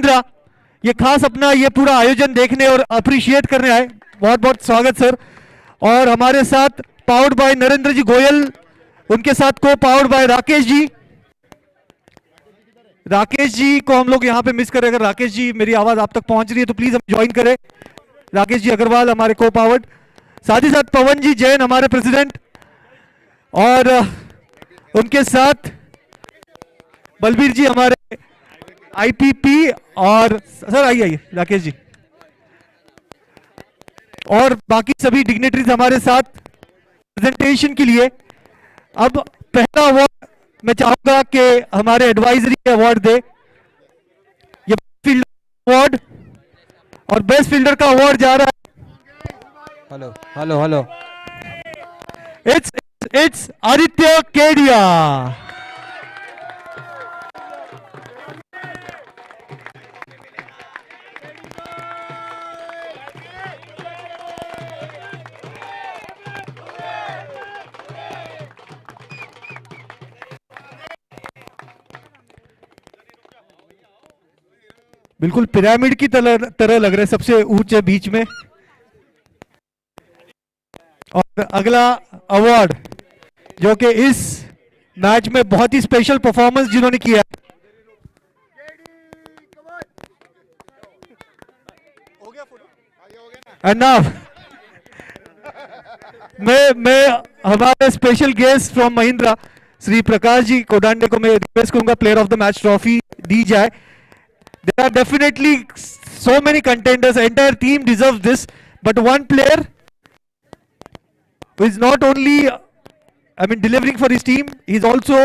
महिंद्रा ये खास अपना ये पूरा आयोजन देखने और अप्रिशिएट करने आए, बहुत बहुत स्वागत सर। और हमारे साथ पावर्ड बाय नरेंद्र जी गोयल, उनके साथ को पावर्ड बाय राकेश जी। राकेश जी को हम लोग यहाँ पे मिस करें। अगर राकेश जी मेरी आवाज आप तक पहुंच रही है तो प्लीज हम ज्वाइन करें। राकेश जी अग्रवाल हमारे को पावर्ड, साथ ही साथ पवन जी जैन हमारे प्रेसिडेंट, और उनके साथ बलबीर जी हमारे आईपीपी, और सर आइए राकेश जी, और बाकी सभी डिग्नेटरीज हमारे साथ प्रेजेंटेशन के लिए। अब पहला अवार्ड मैं चाहूंगा कि हमारे एडवाइजरी अवार्ड दे, ये फील्डर अवार्ड, और बेस्ट फील्डर का अवार्ड जा रहा है। Hello hello hello, it's Aditya Kedia. बिल्कुल पिरामिड की तरह लग रहे, सबसे ऊंचे बीच में। और अगला अवार्ड जो कि इस मैच में बहुत ही स्पेशल परफॉर्मेंस जिन्होंने किया, एंड मैं हमारे special guest from Mahindra Shri Prakash ji Kodande को मैं रिक्वेस्ट करूंगा player of the match trophy दी जाए। There are definitely so many contenders. Entire team deserves this, but one player who is not only, delivering for his team, he is also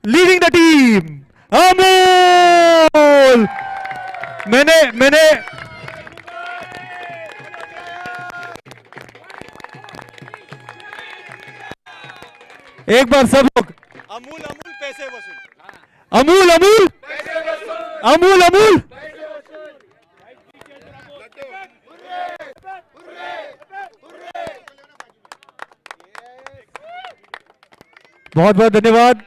leading the team. Amol. मैंने एक बार सब लोग अमूल अमूल पैसे वसूल, अमूल अमूल अमूल अमूल बहुत बहुत धन्यवाद।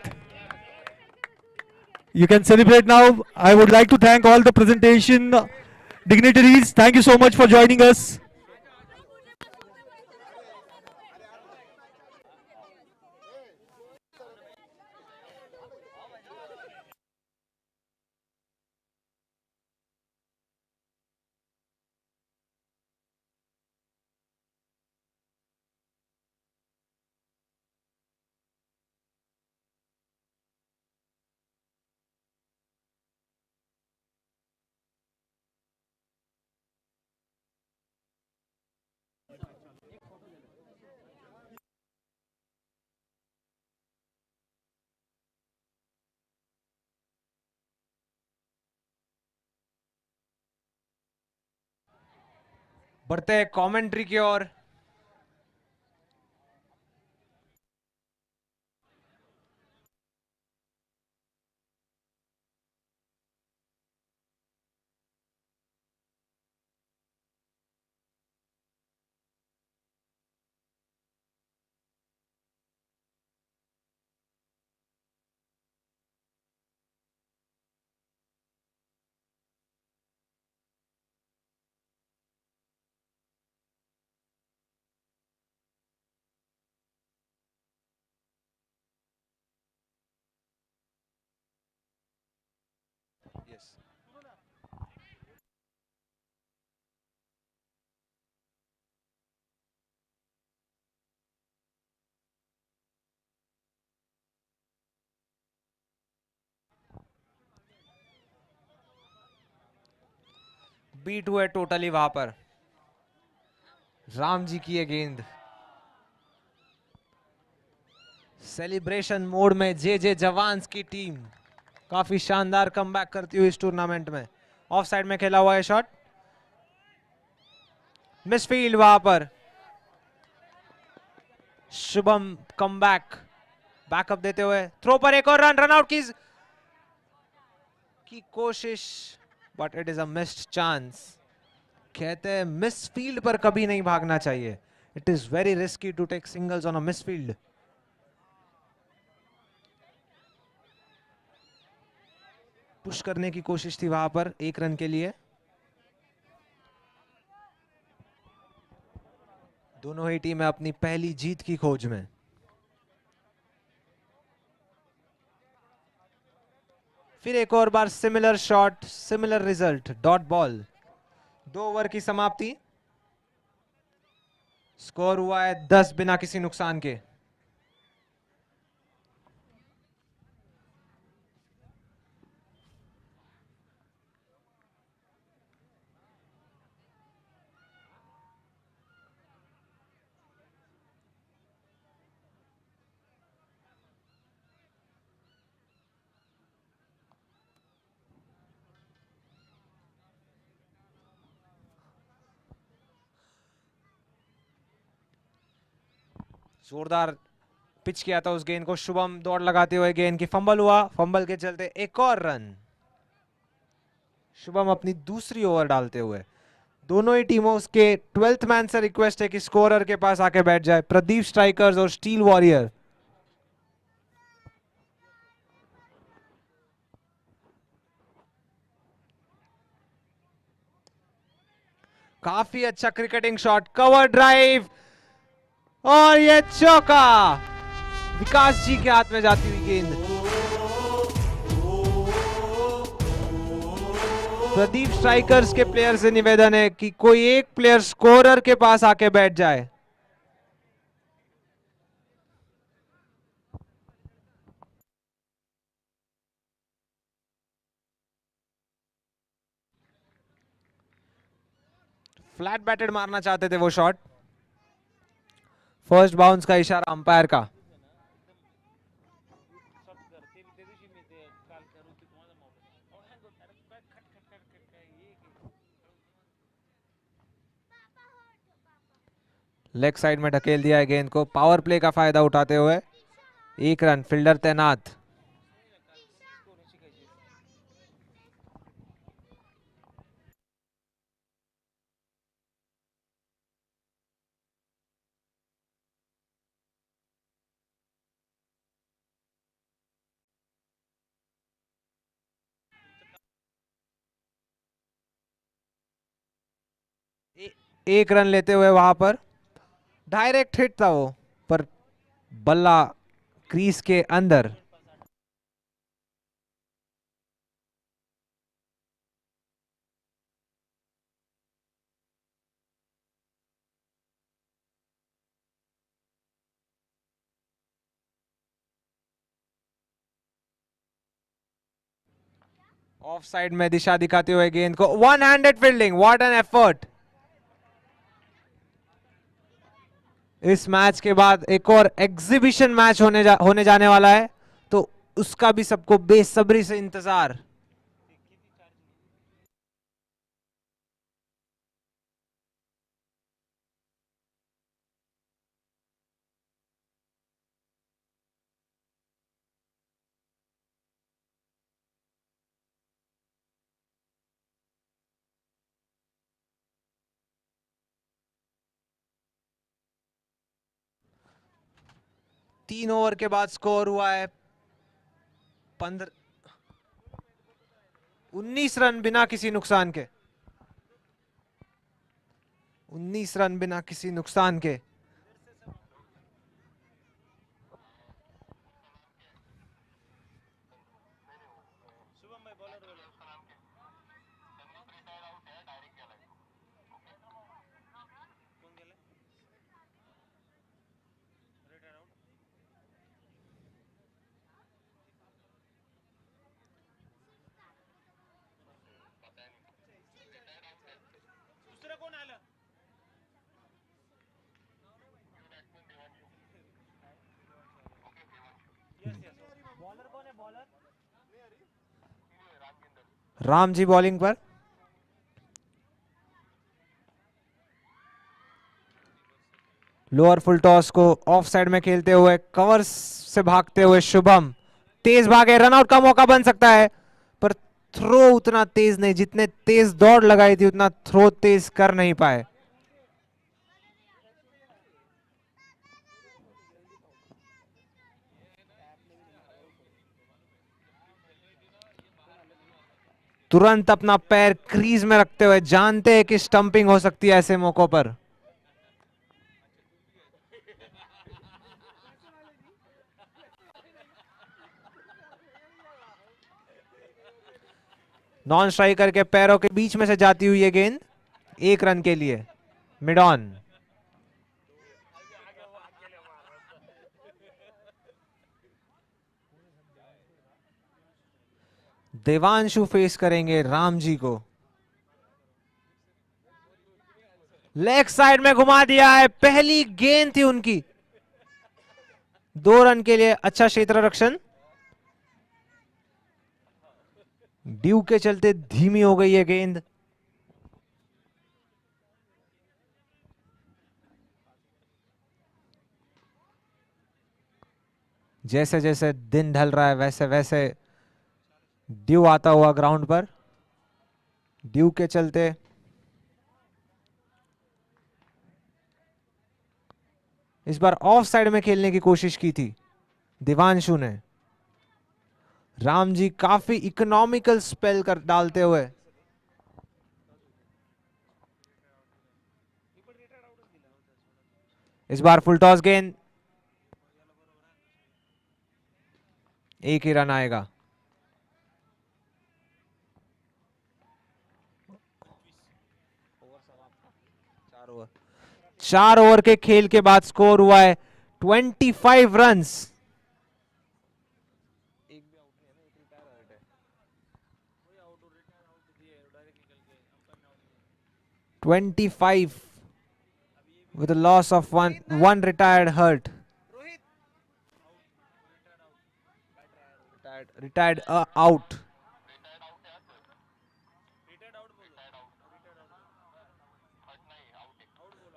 You can celebrate now. I would like to thank all the presentation dignitaries. Thank you so much for joining us. बढ़ते हैं कमेंट्री की ओर। यस बीट हुए टोटली वहां पर। राम जी की ये गेंद सेलिब्रेशन मोड में जे जवान्स की टीम काफी शानदार कमबैक करती हुई इस टूर्नामेंट में। ऑफ साइड में खेला हुआ है शॉट, मिसफील्ड वहां पर। शुभम कमबैक बैकअप देते हुए थ्रो पर एक और रन आउट की कोशिश, but it is a missed chance. कहते हैं मिस फील्ड पर कभी नहीं भागना चाहिए। It is very risky to take singles on a misfield. Push करने की कोशिश थी वहां पर 1 रन के लिए। दोनों ही टीमें अपनी पहली जीत की खोज में। फिर एक और बार similar shot, similar result, dot ball. 2 over की समाप्ति। स्कोर हुआ है 10 बिना किसी नुकसान के। जोरदार पिच किया था उस गेंद को शुभम, दौड़ लगाते हुए गेंद की फंबल हुआ, फंबल के चलते एक और रन। शुभम अपनी दूसरी ओवर डालते हुए। दोनों ही टीमों के 12th मैन से रिक्वेस्ट है कि स्कोरर के पास आके बैठ जाए। प्रदीप स्ट्राइकर्स और स्टील वॉरियर। काफी अच्छा क्रिकेटिंग शॉट, कवर ड्राइव और ये चौका। विकास जी के हाथ में जाती हुई गेंद। प्रदीप स्ट्राइकर्स के प्लेयर से निवेदन है कि कोई एक प्लेयर स्कोरर के पास आके बैठ जाए। फ्लैट बैटेड मारना चाहते थे वो शॉट। फर्स्ट बाउंस का इशारा अंपायर का। लेग साइड में ढकेल दिया है गेंद को, पावर प्ले का फायदा उठाते हुए। 1 रन, फील्डर तैनात। एक रन लेते हुए वहां पर डायरेक्ट हिट था वो, पर बल्ला क्रीज के अंदर। ऑफ साइड में दिशा दिखाते हुए गेंद को, one handed fielding, what an effort. इस मैच के बाद एक और एग्जीबिशन मैच होने जाने वाला है, तो उसका भी सबको बेसब्री से इंतजार। तीन ओवर के बाद स्कोर हुआ है 19 रन बिना किसी नुकसान के। 19 रन बिना किसी नुकसान के। राम जी बॉलिंग पर। लोअर फुल टॉस को ऑफ साइड में खेलते हुए, कवर से भागते हुए शुभम तेज भागे, रनआउट का मौका बन सकता है, पर थ्रो उतना तेज नहीं, जितने तेज दौड़ लगाई थी उतना थ्रो तेज कर नहीं पाए। तुरंत अपना पैर क्रीज में रखते हुए, जानते हैं कि स्टंपिंग हो सकती है ऐसे मौकों पर। नॉन स्ट्राइकर के पैरों के बीच में से जाती हुई ये गेंद 1 रन के लिए मिड ऑन। देवांशु फेस करेंगे राम जी को। लेग साइड में घुमा दिया है, पहली गेंद थी उनकी। 2 रन के लिए अच्छा क्षेत्र रक्षण। ड्यू के चलते धीमी हो गई है गेंद। जैसे जैसे दिन ढल रहा है वैसे वैसे ड्यू आता हुआ ग्राउंड पर। ड्यू के चलते इस बार ऑफ साइड में खेलने की कोशिश की थी दिवांशु ने। राम जी काफी इकोनॉमिकल स्पेल कर डालते हुए इस बार फुल टॉस गेंद, 1 ही रन आएगा। चार ओवर के खेल के बाद स्कोर हुआ है 25 runs. 25 with a loss of one retired hurt. Retired out.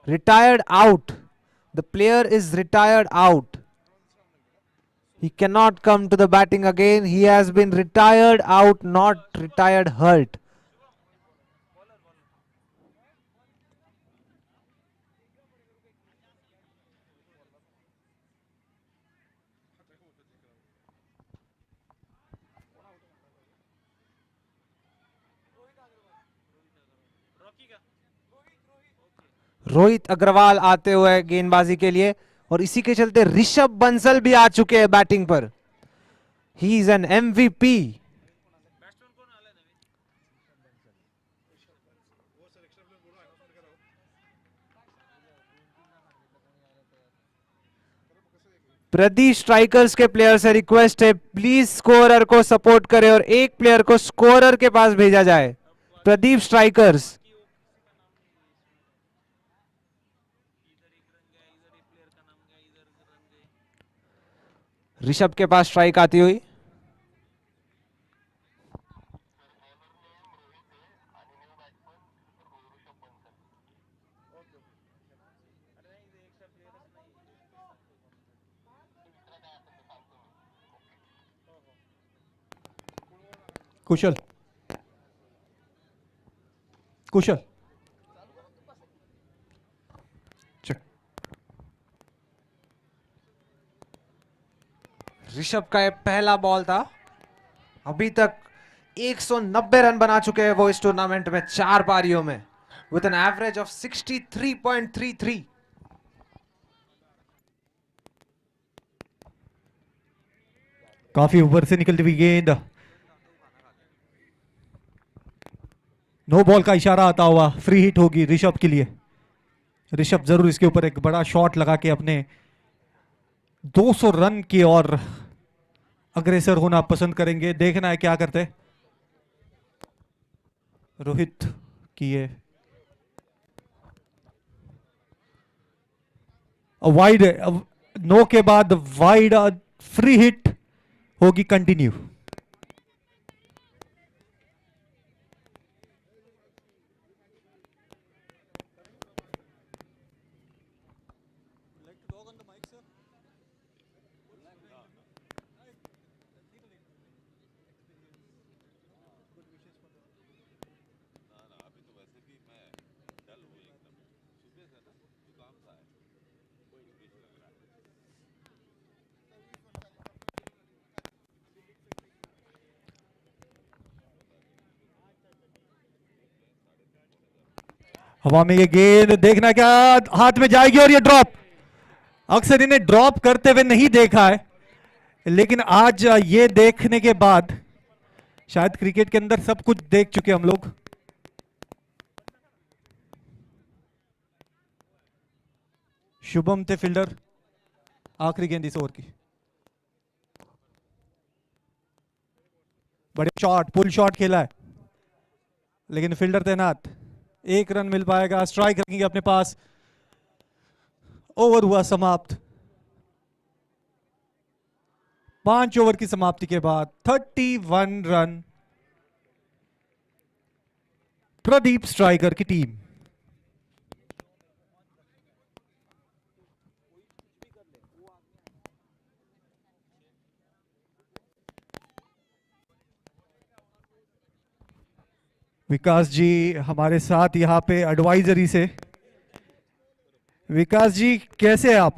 Retired out. The player is retired out. He cannot come to the batting again. He has been retired out, not retired hurt. Rohit Agarwal आते हुए गेंदबाजी के लिए, और इसी के चलते ऋषभ बंसल भी आ चुके हैं बैटिंग पर। He is an MVP. Pradeep strikers के प्लेयर से रिक्वेस्ट है, प्लीज स्कोरर को सपोर्ट करें और एक प्लेयर को स्कोरर के पास भेजा जाए। प्रदीप स्ट्राइकर्स। ऋषभ के पास स्ट्राइक आती हुई। कुशल, कुशल चेक। ऋषभ का ये पहला बॉल था। अभी तक 190 रन बना चुके हैं वो इस टूर्नामेंट में 4 पारियों में, विद एन एवरेज ऑफ 63.33। काफी ऊपर से निकलती हुई गेंद, नो बॉल का इशारा आता हुआ, फ्री हिट होगी ऋषभ के लिए। ऋषभ जरूर इसके ऊपर एक बड़ा शॉट लगा के अपने 200 रन की ओर अग्रेसर होना पसंद करेंगे। देखना है क्या करते रोहित की ये वाइड, नो के बाद वाइड फ्री हिट होगी कंटिन्यू। हवा में ये गेंद, देखना क्या हाथ में जाएगी और ये ड्रॉप। अक्सर इन्हें ड्रॉप करते हुए नहीं देखा है, लेकिन आज ये देखने के बाद शायद क्रिकेट के अंदर सब कुछ देख चुके हम लोग। शुभम थे फील्डर। आखिरी गेंद इस ओवर की। बड़े शॉट, पुल शॉट खेला है, लेकिन फील्डर तैनात। 1 रन मिल पाएगा, स्ट्राइक रखेंगे अपने पास। ओवर हुआ समाप्त। 5 ओवर की समाप्ति के बाद 31 रन प्रदीप स्ट्राइकर की टीम। विकास जी हमारे साथ यहाँ पे एडवाइजरी से। विकास जी कैसे हैं आप?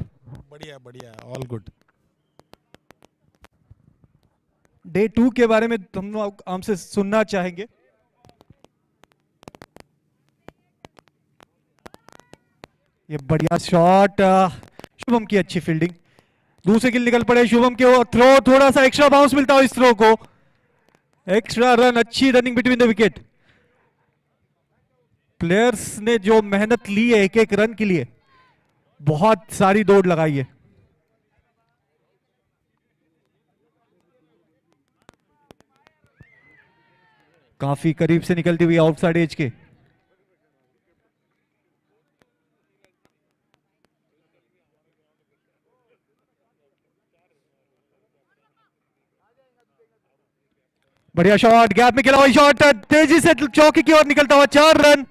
बढ़िया बढ़िया, ऑल गुड। डे 2 के बारे में हम हमसे सुनना चाहेंगे। ये बढ़िया शॉट, शुभम की अच्छी फील्डिंग। दूसरे गिल निकल पड़े शुभम के, थ्रो थोड़ा सा एक्स्ट्रा बाउंस मिलता हो इस थ्रो को। एक्स्ट्रा रन, अच्छी running between the wicket. Players ने जो मेहनत ली है 1-1 रन के लिए, बहुत सारी दौड़ लगाई है। काफी करीब से निकलती हुई आउटसाइड एज के। बढ़िया शॉट, गैप में खेला हुआ शॉट, तेजी से चौकी की ओर निकलता हुआ 4 रन।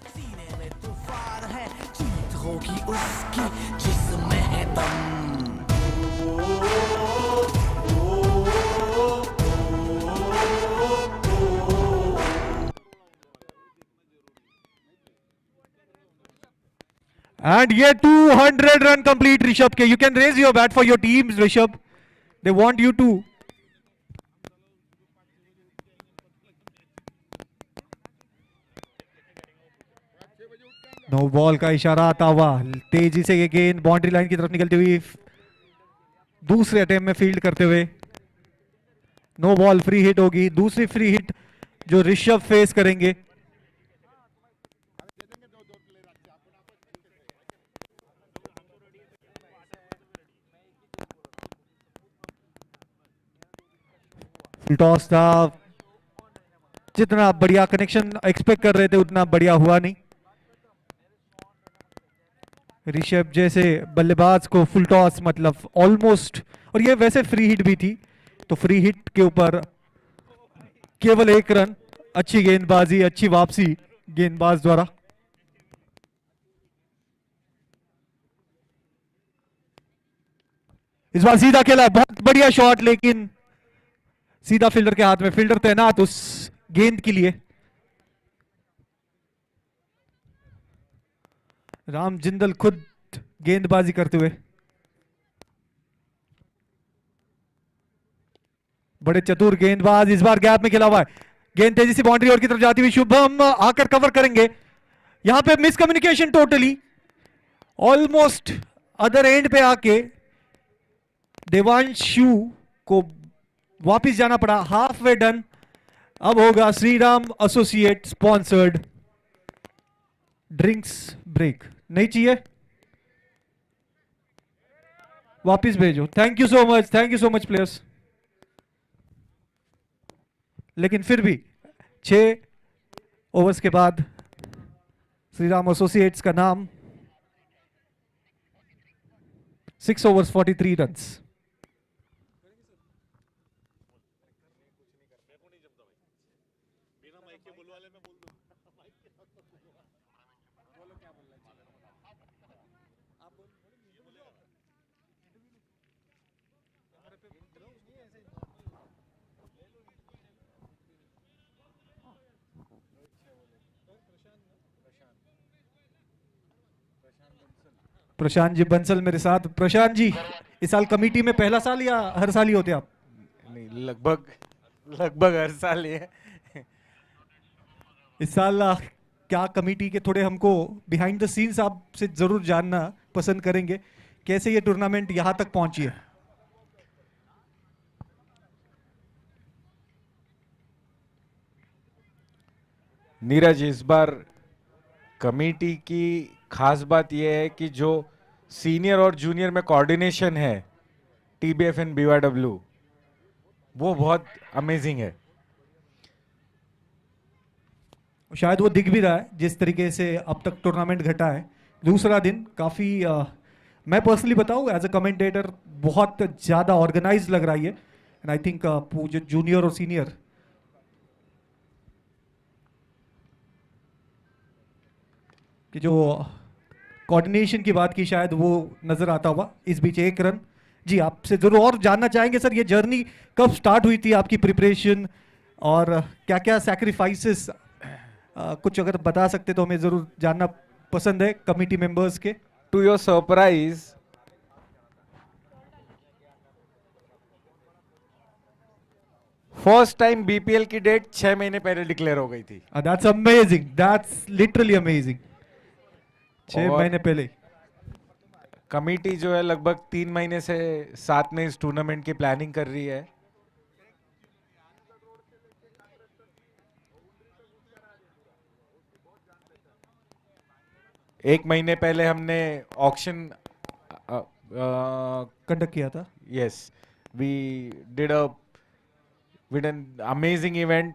सीने में तूफान है, जीत होगी उसकी जिसमें है दम। And ये 200 run complete ऋषभ के। You can raise your bat for your teams Rishabh. They want you to. No ball का इशारा आता हुआ, तेजी से ये गेंद बाउंड्री लाइन की तरफ निकलती हुई दूसरे अटेम्प्ट में फील्ड करते हुए नो बॉल, फ्री हिट होगी। दूसरी फ्री हिट जो ऋषभ फेस करेंगे। टॉस था, जितना बढ़िया कनेक्शन एक्सपेक्ट कर रहे थे उतना बढ़िया हुआ नहीं। ऋषभ जैसे बल्लेबाज को फुल टॉस मतलब ऑलमोस्ट, और ये वैसे फ्री हिट भी थी, तो फ्री हिट के ऊपर केवल 1 रन। अच्छी गेंदबाजी, अच्छी वापसी गेंदबाज द्वारा। इस बार सीधा खेला, बहुत बढ़िया शॉट, लेकिन सीधा फील्डर के हाथ में। फील्डर तैनात उस गेंद के लिए। राम जिंदल खुद गेंदबाजी करते हुए। बड़े चतुर गेंदबाज, इस बार गैप में खेला हुआ है। गेंद तेजी से बाउंड्री ओर की तरफ जाती हुई शुभम आकर कवर करेंगे। यहां पे miscommunication totally, almost other end पे आके देवांशु को वापिस जाना पड़ा। Half way done. अब होगा Shriram associate sponsored drinks break. नहीं चाहिए, वापिस भेजो। Thank you so much, thank you so much players. लेकिन फिर भी 6 ओवर्स के बाद श्रीराम एसोसिएट्स का नाम 6 overs 43 रन्स। प्रशांत जी बंसल मेरे साथ। प्रशांत जी, इस साल कमेटी में पहला साल या हर साल ही होते आप? नहीं, लगभग हर साल ये। इस साल क्या कमेटी के थोड़े हमको बिहाइंड द सीन्स आपसे जरूर जानना पसंद करेंगे, कैसे ये टूर्नामेंट यहां तक पहुंची है। नीरज, इस बार कमेटी की खास बात यह है कि जो सीनियर और जूनियर में कोऑर्डिनेशन है टीबीएफ एंड बीवाईडब्ल्यू, वो बहुत अमेजिंग है। शायद वो दिख भी रहा है जिस तरीके से अब तक टूर्नामेंट घटा है। दूसरा दिन काफ़ी मैं पर्सनली बताऊँ एज अ कमेंटेटर बहुत ज़्यादा ऑर्गेनाइज लग रहा है एंड आई थिंक जो जूनियर और सीनियर कि जो कोऑर्डिनेशन की बात की शायद वो नज़र आता हुआ। इस बीच एक रन। जी, आपसे ज़रूर और जानना चाहेंगे सर, ये जर्नी कब स्टार्ट हुई थी आपकी प्रिपरेशन, और क्या क्या सैक्रिफाइसेस कुछ अगर बता सकते तो हमें ज़रूर जानना पसंद है कमेटी मेंबर्स के। To your surprise, first time BPL की डेट 6 महीने पहले डिक्लेयर हो गई थी। That's amazing, that's literally amazing. 6 और महीने पहले। कमेटी जो है लगभग 3 महीने से साथ में इस टूर्नामेंट की प्लानिंग कर रही है। एक महीने पहले हमने ऑक्शन कंडक्ट किया था। yes, we did an amazing event,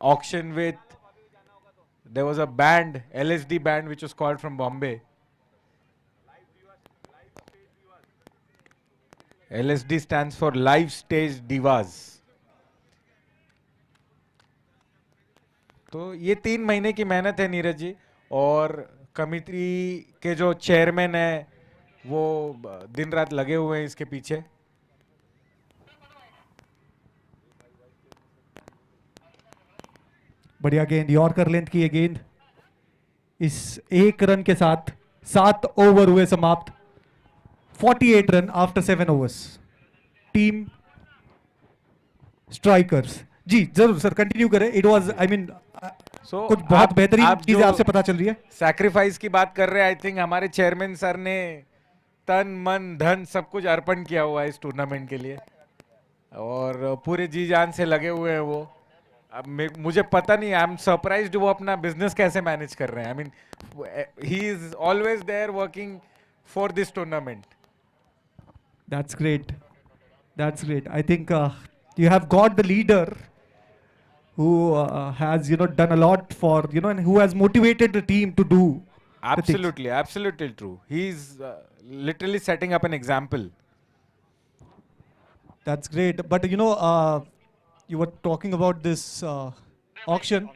auction with, there was a band, LSD band, which was called from Bombay. LSD stands for Live Stage Divas. तो ये 3 महीने की मेहनत है नीरज जी, और कमेटी के जो चेयरमैन है वो दिन रात लगे हुए हैं इसके पीछे। बढ़िया गेंद, यॉर्कर लेंथ की ये गेंद इस एक रन के साथ 7 ओवर हुए समाप्त। 48 run after 7 overs. Team strikers. जी जरूर सर, कंटिन्यू करें। इट वाज आई मीन कुछ बहुत बेहतरीन चीजें आपसे पता चल रही है। सैक्रिफाइस की बात कर रहे हैं, आई थिंक हमारे चेयरमैन सर ने तन मन धन सब कुछ अर्पण किया हुआ है इस टूर्नामेंट के लिए, और पूरे जी जान से लगे हुए हैं वो। अब मुझे पता नहीं, आई एम सरप्राइज्ड वो अपना बिजनेस कैसे मैनेज कर रहे हैं। I mean he is always there working for this tournament. That's great. That's great. I think you have got the leader who has done a lot for and who has motivated the team to do the things. Absolutely, absolutely true. He's literally setting up an example. That's great. But you were talking about this auction.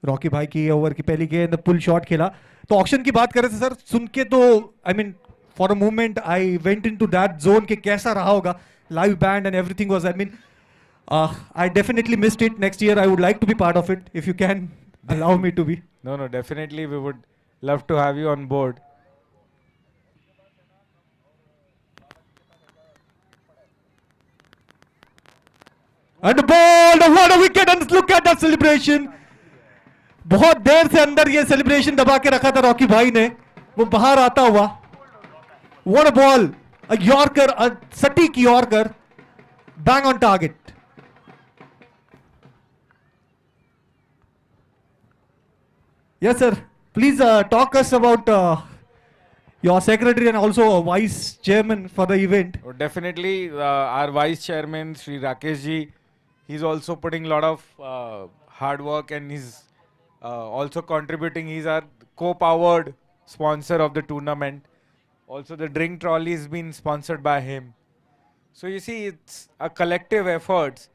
Rocky भाई की over की पहली गेंद pull shot खेला। तो auction की बात कर रहे थे सर, सुन के तो I mean for a moment I went into that zone के कैसा रहा होगा। Live band and everything was, I mean I definitely missed it. Next year I would like to be part of it if you can allow me to be. No, definitely we would love to have you on board. And the ball, what a wicket, and look at that celebration. बहुत देर से अंदर ये celebration दबा के रखा था Rocky भाई ने, वो बाहर आता हुआ। What a ball, a Yorker, a सटीक Yorker, bang on target. Yes sir, please talk us about your secretary and also vice chairman for the event. Oh, definitely our vice chairman Sri Rakesh ji, he's also putting a lot of hard work, and he's also contributing. He's our co-powered sponsor of the tournament. Also the drink trolley has been sponsored by him. So you see, it's a collective effort.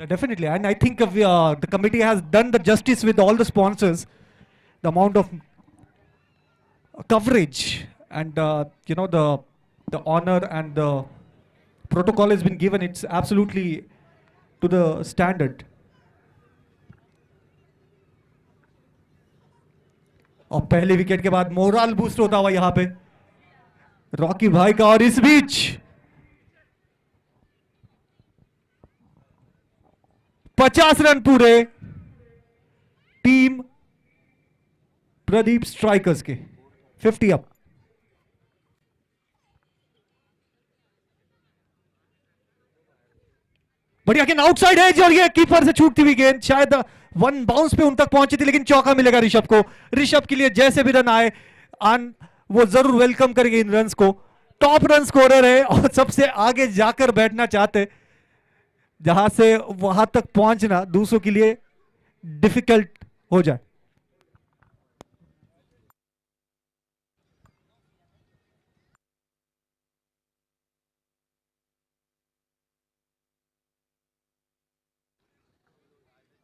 Definitely, and I think the committee has done the justice with all the sponsors. The amount of coverage and the honor and the protocol has been given. It's absolutely to the standard. और पहले wicket के बाद moral boost होता हुआ यहाँ पे Rocky भाई का। और इस बीच 50 रन पूरे टीम प्रदीप स्ट्राइकर्स के, 50 अप। बढ़िया गेंद आउटसाइड एज और ये कीपर से छूटती हुई गेंद, शायद वन बाउंस पे उन तक पहुंची थी, लेकिन चौका मिलेगा ऋषभ को। ऋषभ के लिए जैसे भी रन आए वो जरूर वेलकम करेंगे इन रन्स को। टॉप रन स्कोरर है और सबसे आगे जाकर बैठना चाहते, जहां से वहां तक पहुंचना दूसरों के लिए डिफिकल्ट हो जाए।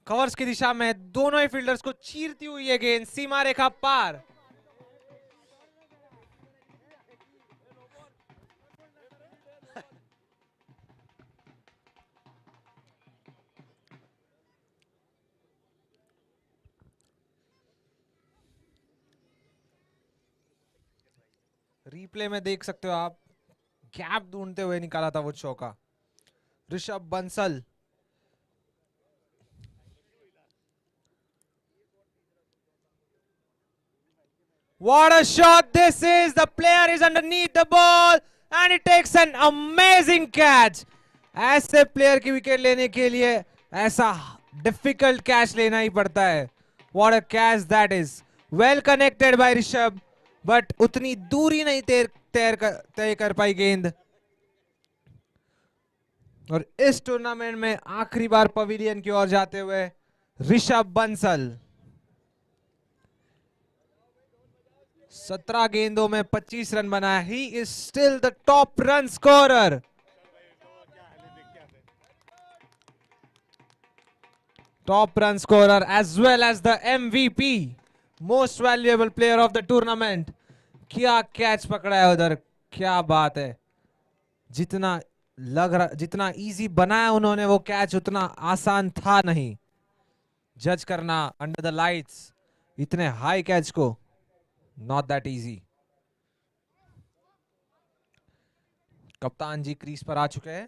कवर्स की दिशा में दोनों ही फील्डर्स को चीरती हुई है गेंद, सीमा रेखा पार। रिप्ले में देख सकते हो आप, गैप ढूंढते हुए निकाला था वो चौका। Rishabh Bansal What a shot this is! The player is underneath the ball and he takes an amazing catch. ऐसे प्लेयर की विकेट लेने के लिए ऐसा डिफिकल्ट कैच लेना ही पड़ता है। What a catch that is! Well connected by Rishabh, but उतनी दूरी नहीं तय कर पाई गेंद। और इस टूर्नामेंट में आखिरी बार पवेलियन की ओर जाते हुए ऋषभ बंसल 17 गेंदों में 25 रन बनाया। He is still the top run scorer. Top run scorer as well as the MVP, most valuable player of the tournament. क्या कैच पकड़ा है उधर, क्या बात है। जितना इजी बनाया उन्होंने वो कैच, उतना आसान था नहीं जज करना अंडर द लाइट्स। इतने हाई कैच को Not that easy. कप्तान जी क्रीज पर आ चुके हैं।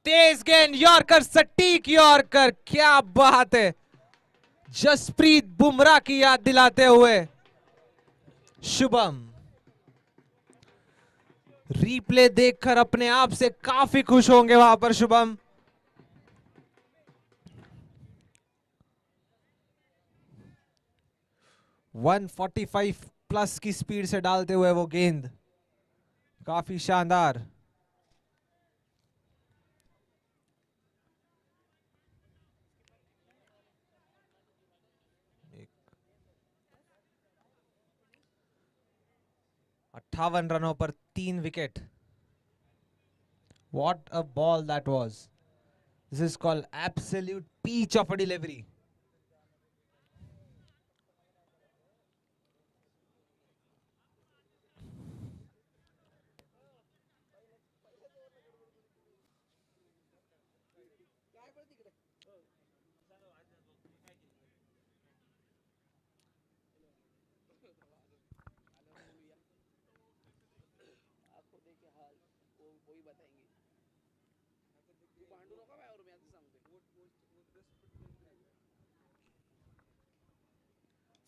तेज गेंद, यॉर्कर, सटीक यॉर्कर, क्या बात है। जसप्रीत बुमराह की याद दिलाते हुए शुभम रिप्ले देखकर अपने आप से काफी खुश होंगे वहां पर शुभम। वन 145 प्लस की स्पीड से डालते हुए वो गेंद, काफी शानदार। एक 58 रनों पर 3 wicket. What a ball that was. This is called absolute peach of a delivery.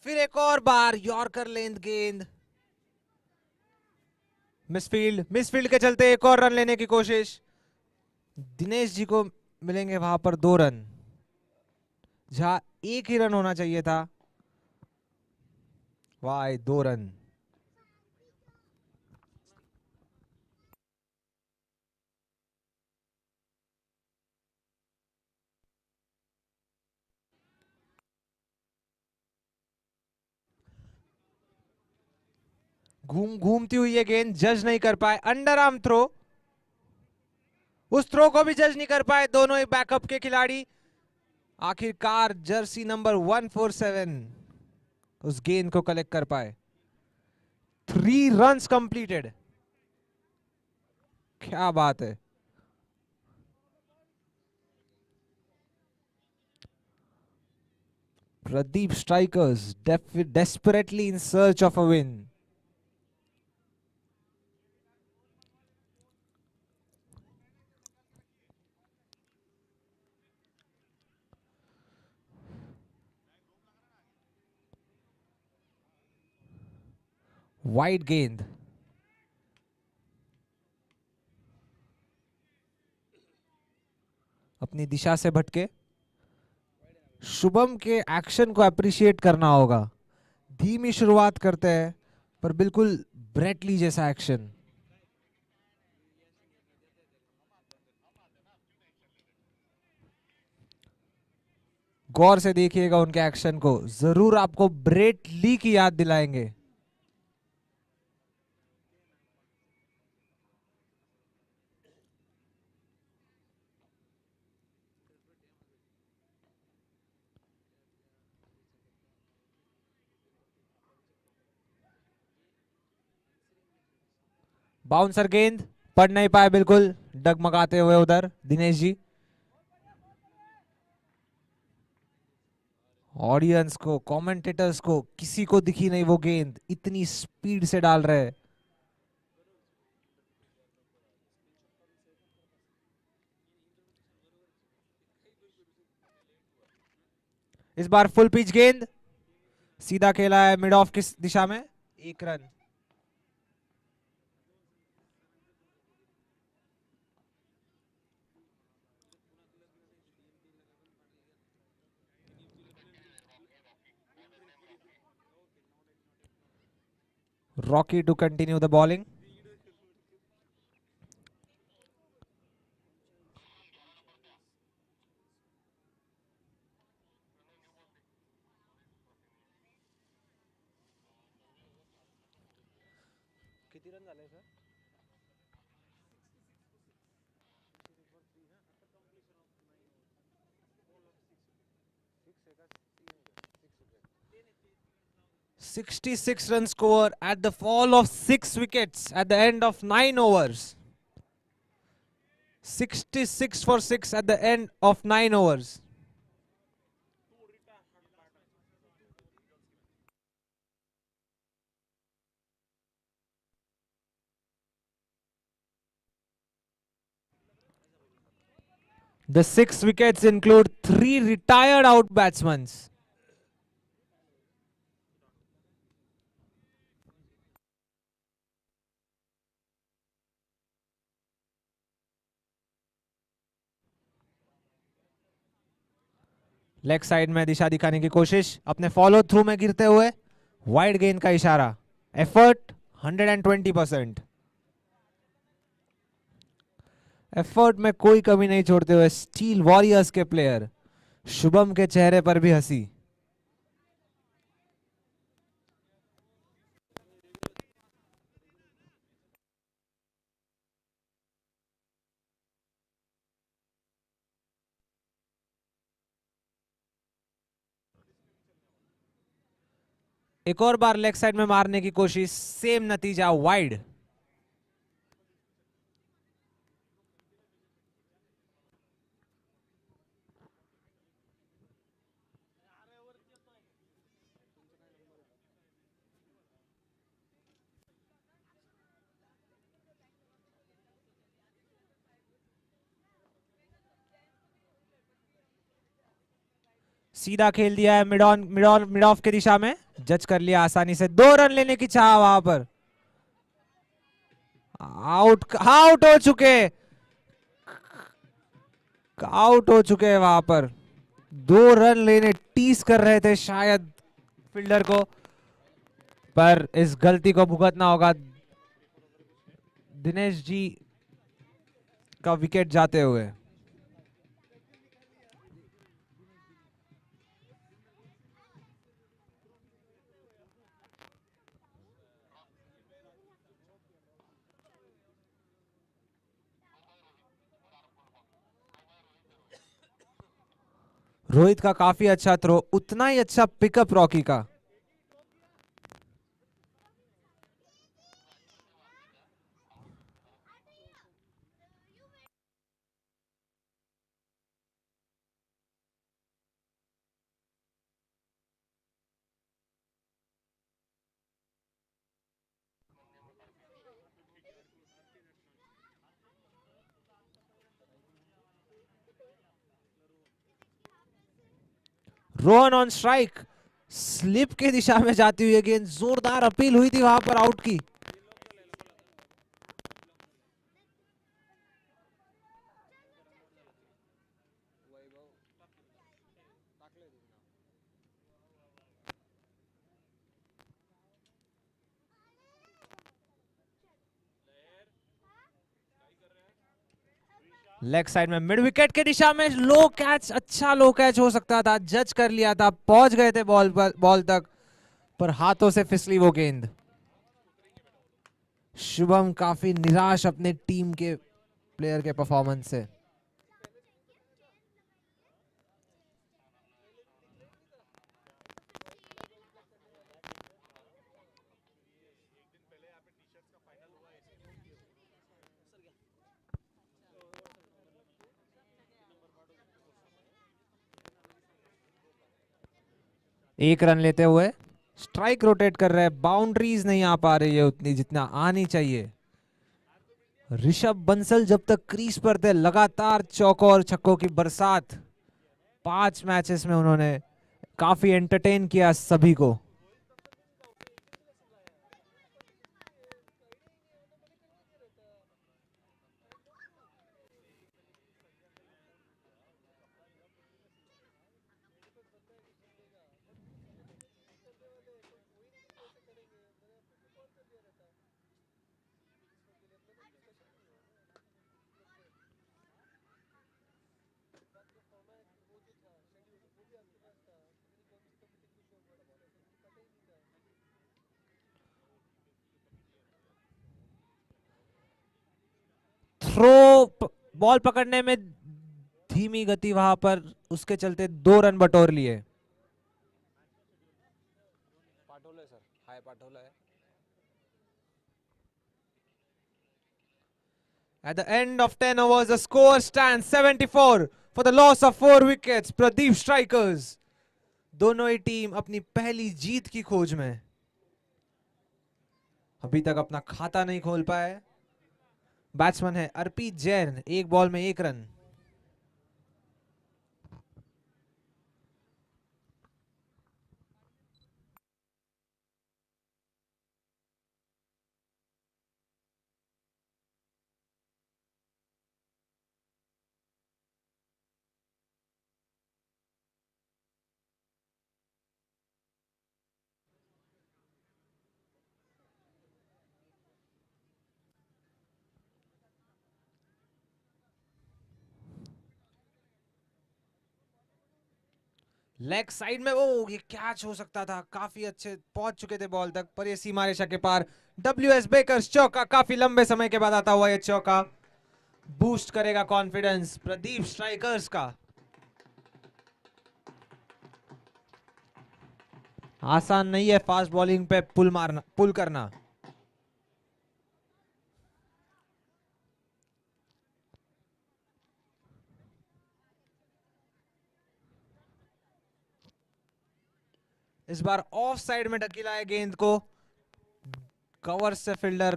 फिर एक और बार यॉर्कर लेंथ गेंद, मिसफील्ड के चलते एक और रन लेने की कोशिश। दिनेश जी को मिलेंगे वहां पर 2 रन, जहां एक ही रन होना चाहिए था। वाह, 2 रन। घूमती हुई ये गेंद जज नहीं कर पाए। अंडर आर्म थ्रो, उस थ्रो को भी जज नहीं कर पाए दोनों ही बैकअप के खिलाड़ी। आखिरकार जर्सी नंबर 147 उस गेंद को कलेक्ट कर पाए। 3 रन्स कंप्लीटेड, क्या बात है। Pradeep Strikers desperately in search of a win. Wide गेंद. अपनी दिशा से भटके. शुभम के एक्शन को अप्रिशिएट करना होगा. धीमी शुरुआत करते हैं पर बिल्कुल ब्रेटली जैसा एक्शन. गौर से देखिएगा उनके एक्शन को, जरूर आपको ब्रेट ली की याद दिलाएंगे. बाउंसर गेंद पढ़ नहीं पाए, बिल्कुल डगमगाते हुए उधर दिनेश जी. ऑडियंस को, कमेंटेटर्स को, किसी को दिखी नहीं वो गेंद, इतनी स्पीड से डाल रहे. इस बार फुल पिच गेंद सीधा खेला है मिड ऑफ की दिशा में. 1 run. Rocky to continue the bowling. किती रन झाले sir? 66 run score at the fall of 6 wickets at the end of 9 overs. 66 for 6 at the end of 9 overs. The 6 wickets include 3 retired out batsmen. Leg side में दिशा दिखाने की कोशिश, अपने follow through में गिरते हुए वाइड गेंद का इशारा. एफर्ट 120%. एफर्ट में कोई कमी नहीं छोड़ते हुए स्टील वॉरियर्स के प्लेयर. शुभम के चेहरे पर भी हंसी. एक और बार लेग साइड में मारने की कोशिश, सेम नतीजा, वाइड. सीधा खेल दिया है मिड ऑफ की दिशा में. जज कर लिया आसानी से. 2 रन लेने की चाह वहां पर. आउट हो चुके. आउट हो चुके हैं वहां पर. 2 रन लेने टीस कर रहे थे शायद फील्डर को, पर इस गलती को भुगतना होगा दिनेश जी का विकेट जाते हुए. रोहित का काफी अच्छा थ्रो, उतना ही अच्छा पिकअप रॉकी का. रोहन ऑन स्ट्राइक, स्लिप की दिशा में जाती हुई गेंद, जोरदार अपील हुई थी वहां पर आउट की। लेग साइड में मिड विकेट की दिशा में लो कैच, अच्छा लो कैच हो सकता था, जज कर लिया था, पहुंच गए थे बॉल तक, पर हाथों से फिसली वो गेंद। शुभम काफी निराश अपने टीम के प्लेयर के परफॉर्मेंस से। एक रन लेते हुए स्ट्राइक रोटेट कर रहे हैं, बाउंड्रीज नहीं आ पा रही है उतनी जितना आनी चाहिए। ऋषभ बंसल जब तक क्रीज पर थे लगातार चौकों और छक्कों की बरसात, 5 मैचेस में उन्होंने काफी एंटरटेन किया सभी को। थ्रो बॉल पकड़ने में धीमी गति वहां पर, उसके चलते 2 रन बटोर लिए। At the end of 10 overs, the score stands 74 for the loss of 4 wickets. Pradeep Strikers, दोनों ही टीम अपनी पहली जीत की खोज में, अभी तक अपना खाता नहीं खोल पाए। बैट्समैन है अर्पित जैन, 1 बॉल में 1 रन। लेग साइड में वो ये कैच हो सकता था, काफी अच्छे पहुंच चुके थे बॉल तक, पर ये सीमा रेखा के पार। WS बेकर्स चौका, काफी लंबे समय के बाद आता हुआ ये चौका बूस्ट करेगा कॉन्फिडेंस प्रदीप स्ट्राइकर्स का। आसान नहीं है फास्ट बॉलिंग पे पुल करना। इस बार ऑफ साइड में ढकेला है गेंद को, कवर से फील्डर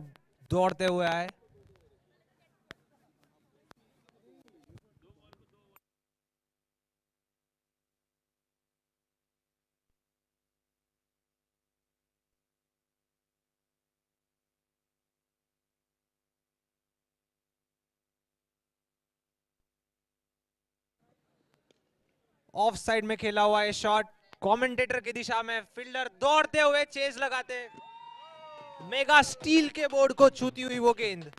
दौड़ते हुए आए। ऑफ साइड में खेला हुआ है शॉट, कमेंटेटर की दिशा में, फील्डर दौड़ते हुए चेज लगाते, मेगा स्टील के बोर्ड को छूती हुई वो गेंद।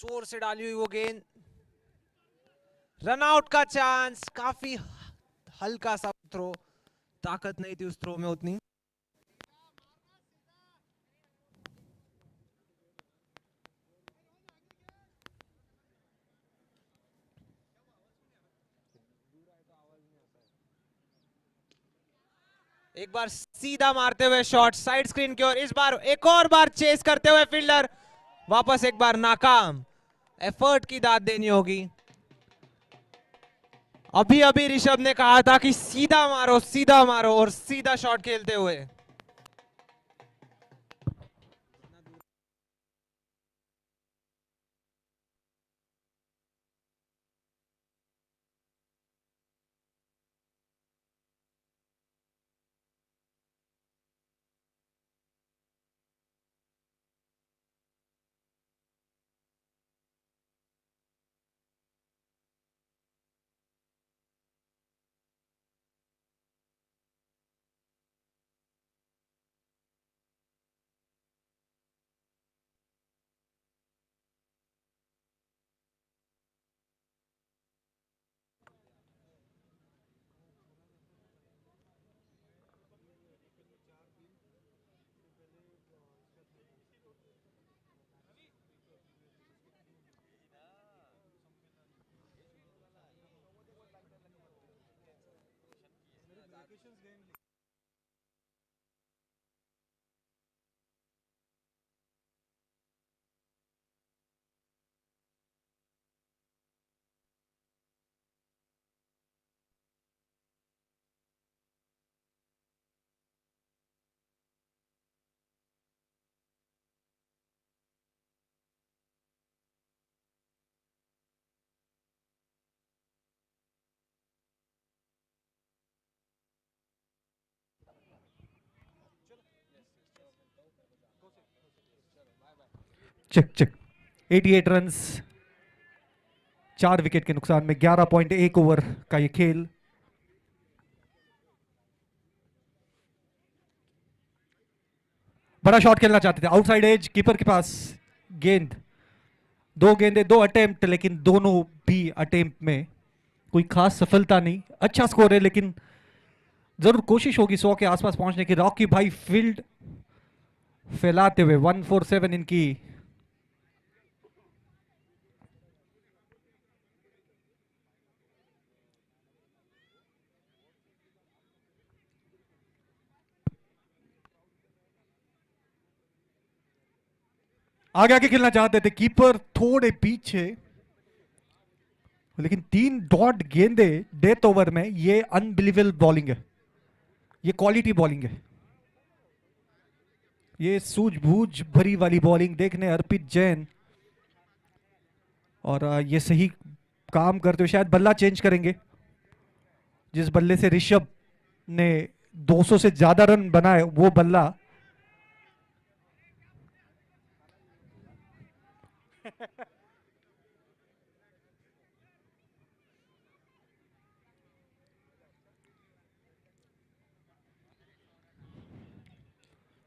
जोर से डाली हुई वो गेंद, रन आउट का चांस, काफी हल्का सा थ्रो, ताकत नहीं थी उस थ्रो में उतनी। एक बार सीधा मारते हुए शॉट साइड स्क्रीन की ओर, इस बार एक और बार चेस करते हुए फील्डर वापस एक बार नाकाम। एफर्ट की दाद देनी होगी। अभी अभी ऋषभ ने कहा था कि सीधा मारो और सीधा शॉट खेलते हुए चेक चेक 88 रन्स, 4 विकेट के नुकसान में 11.1 ओवर का ये खेल। बड़ा शॉट खेलना चाहते थे, आउटसाइड एज, कीपर के पास गेंद, 2 गेंदे 2 अटेम्प्ट, लेकिन दोनों भी अटेम्प्ट में कोई खास सफलता नहीं। अच्छा स्कोर है, लेकिन जरूर कोशिश होगी 100 के आसपास पहुंचने की। रॉकी भाई फील्ड फैलाते हुए 147 इनकी आगे आगे खेलना चाहते थे, कीपर थोड़े पीछे, लेकिन 3 डॉट गेंदे डेथ ओवर में। ये अनबिलीवेबल बॉलिंग है, ये क्वालिटी बॉलिंग है, ये सूझबूझ भरी वाली बॉलिंग देखने अर्पित जैन। और ये सही काम करते हुए शायद बल्ला चेंज करेंगे। जिस बल्ले से ऋषभ ने 200 से ज्यादा रन बनाए, वो बल्ला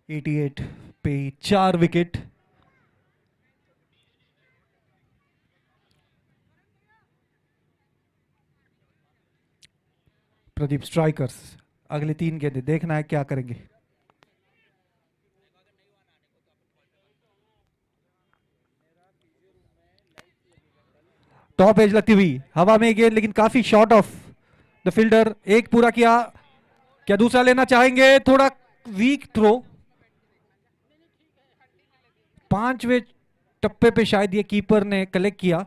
(88) पे 4 विकेट। प्रदीप स्ट्राइकर्स, अगले 3 गेंदे देखना है क्या करेंगे। टॉप एज लगती हुई हवा में गेंद, लेकिन काफी शॉर्ट ऑफ द फील्डर। एक पूरा किया, क्या दूसरा लेना चाहेंगे? थोड़ा वीक थ्रो, 5वें टप्पे पे शायद ये कीपर ने कलेक्ट किया।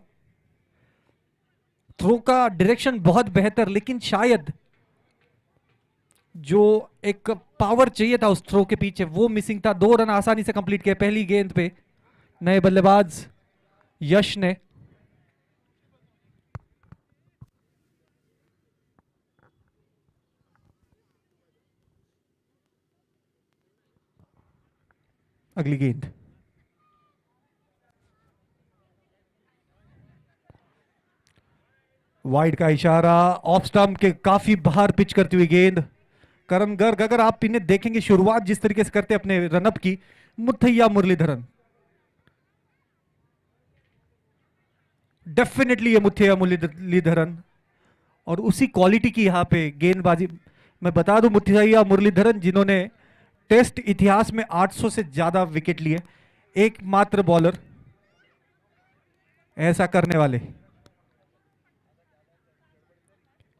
थ्रो का डायरेक्शन बहुत बेहतर, लेकिन शायद जो एक पावर चाहिए था उस थ्रो के पीछे, वो मिसिंग था। 2 रन आसानी से कंप्लीट किए पहली गेंद पे नए बल्लेबाज यश ने। अगली गेंद, वाइड का इशारा, ऑफ स्टंप के काफी बाहर पिच करती हुई गेंद। करण गर्ग, अगर आप इन्हें देखेंगे शुरुआत जिस तरीके से करते अपने रनअप की, मुथैया मुरलीधरन, डेफिनेटली ये मुथैया मुरलीधरन, और उसी क्वालिटी की यहां पे गेंदबाजी। मैं बता दूं, मुथैया मुरलीधरन जिन्होंने टेस्ट इतिहास में 800 से ज्यादा विकेट लिए, एकमात्र बॉलर ऐसा करने वाले।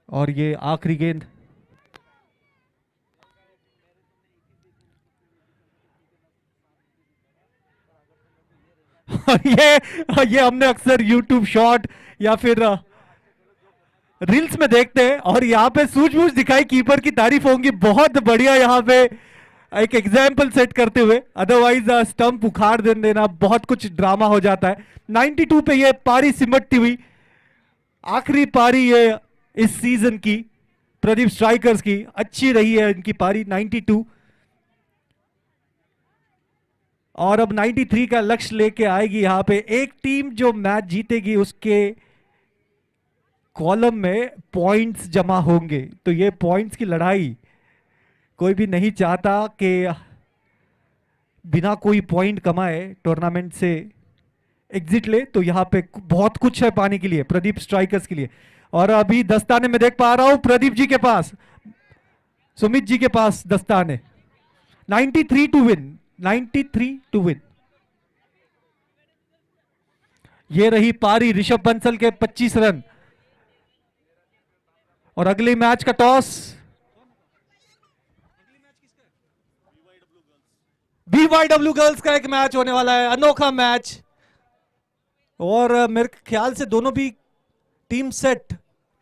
और ये आखिरी गेंद, और ये हमने अक्सर यूट्यूब शॉर्ट या फिर रील्स में देखते हैं, और यहाँ पे सूझबूझ दिखाई, कीपर की तारीफ होंगी, बहुत बढ़िया यहाँ पे एक एग्जाम्पल सेट करते हुए। अदरवाइज स्टंप उखाड़ देना बहुत कुछ ड्रामा हो जाता है। 92 पे ये पारी सिमटती हुई आखिरी पारी ये इस सीजन की प्रदीप स्ट्राइकर्स की अच्छी रही है इनकी पारी 92, और अब 93 का लक्ष्य लेके आएगी। यहां पे एक टीम जो मैच जीतेगी उसके कॉलम में पॉइंट्स जमा होंगे, तो ये पॉइंट्स की लड़ाई कोई भी नहीं चाहता कि बिना कोई पॉइंट कमाए टूर्नामेंट से एग्जिट ले। तो यहाँ पे बहुत कुछ है पाने के लिए प्रदीप स्ट्राइकर्स के लिए। और अभी दस्ताने में देख पा रहा हूं प्रदीप जी के पास, सुमित जी के पास दस्ताने। 93 टू विन, 93 टू विन। ये रही पारी ऋषभ बंसल के 25 रन। और अगले मैच का टॉस BYW गर्ल्स का एक मैच होने वाला है, अनोखा मैच। और मेरे ख्याल से दोनों भी टीम सेट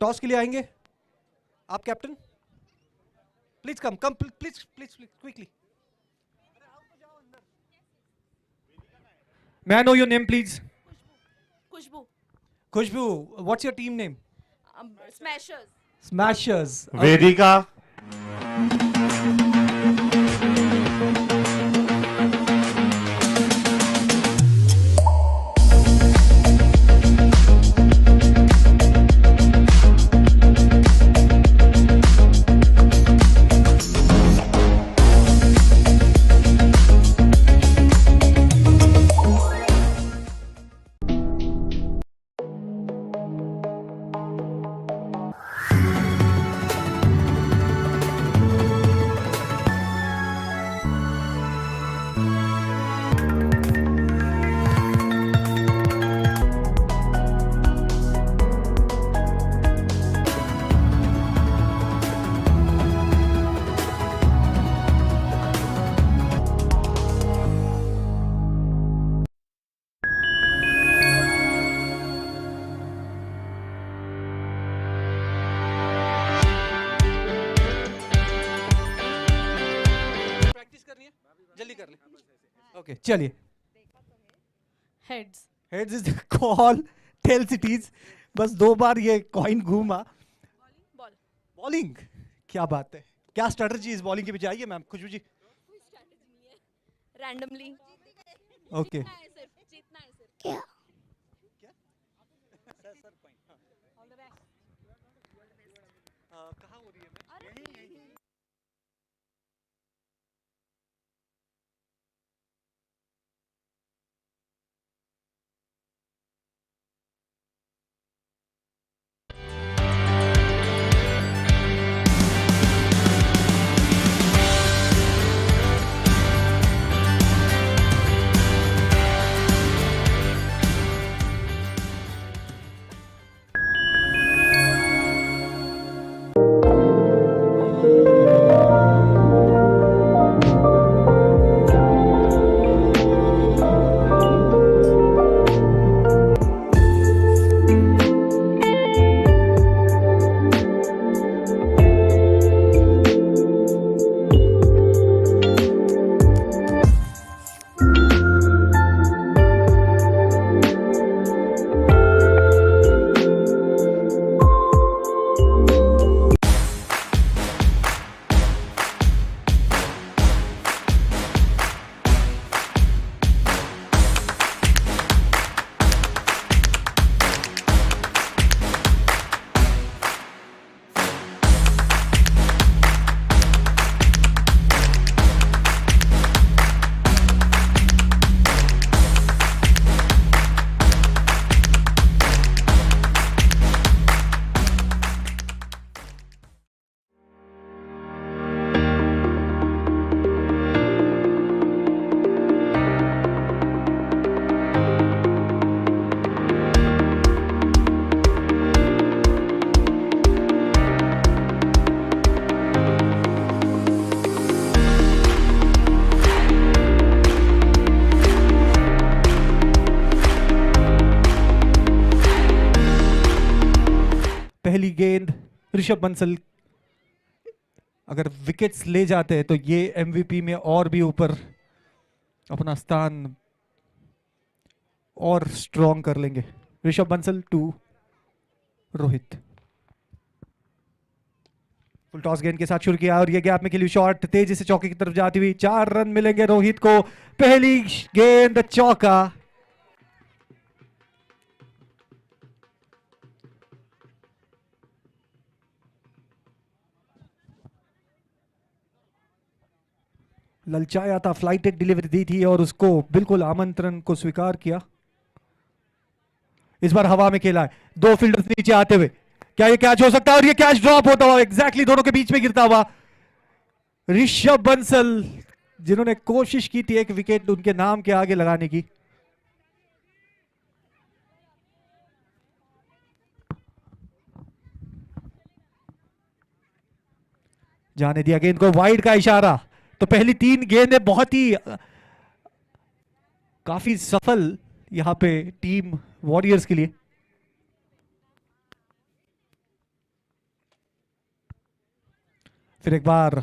टॉस के लिए आएंगे। आप captain please come please quickly. May I know your name, please? Kushbu. Khushbu, what's your team name? Smashers. Smashers. Vedika. जल्दी कर ले। ओके चलिए। Heads. Heads is the call, tails it is. बस 2 बार ये कॉइन घूमा। Ball. बॉलिंग, क्या बात है, क्या स्ट्रेटजी इस बॉलिंग के पीछे आई है मैम खुशबू जी? Randomly. ओके जीतना है सिर्फ। All the best. कहाँ हो रही है? गेंद ऋषभ बंसल अगर विकेट्स ले जाते हैं तो ये एमवीपी में और भी ऊपर अपना स्थान और स्ट्रॉन्ग कर लेंगे। Rishabh Bansal to Rohit. Full toss गेंद के साथ शुरू किया और ये गैप में खेली शॉट तेजी से चौके की तरफ जाती हुई 4 रन मिलेंगे रोहित को। पहली गेंद चौका। ललचाया था, फ्लाइटेड डिलीवरी दी थी और उसको बिल्कुल आमंत्रण को स्वीकार किया। इस बार हवा में खेला है, 2 फील्डर्स नीचे आते हुए, क्या ये कैच हो सकता है? और ये कैच ड्रॉप होता हुआ एग्जैक्टली दोनों के बीच में गिरता हुआ। ऋषभ बंसल जिन्होंने कोशिश की थी एक विकेट उनके नाम के आगे लगाने की, जाने दिया गेंद को। वाइड का इशारा। तो पहली 3 गेंदें बहुत ही काफी सफल यहां पे टीम वॉरियर्स के लिए। फिर एक बार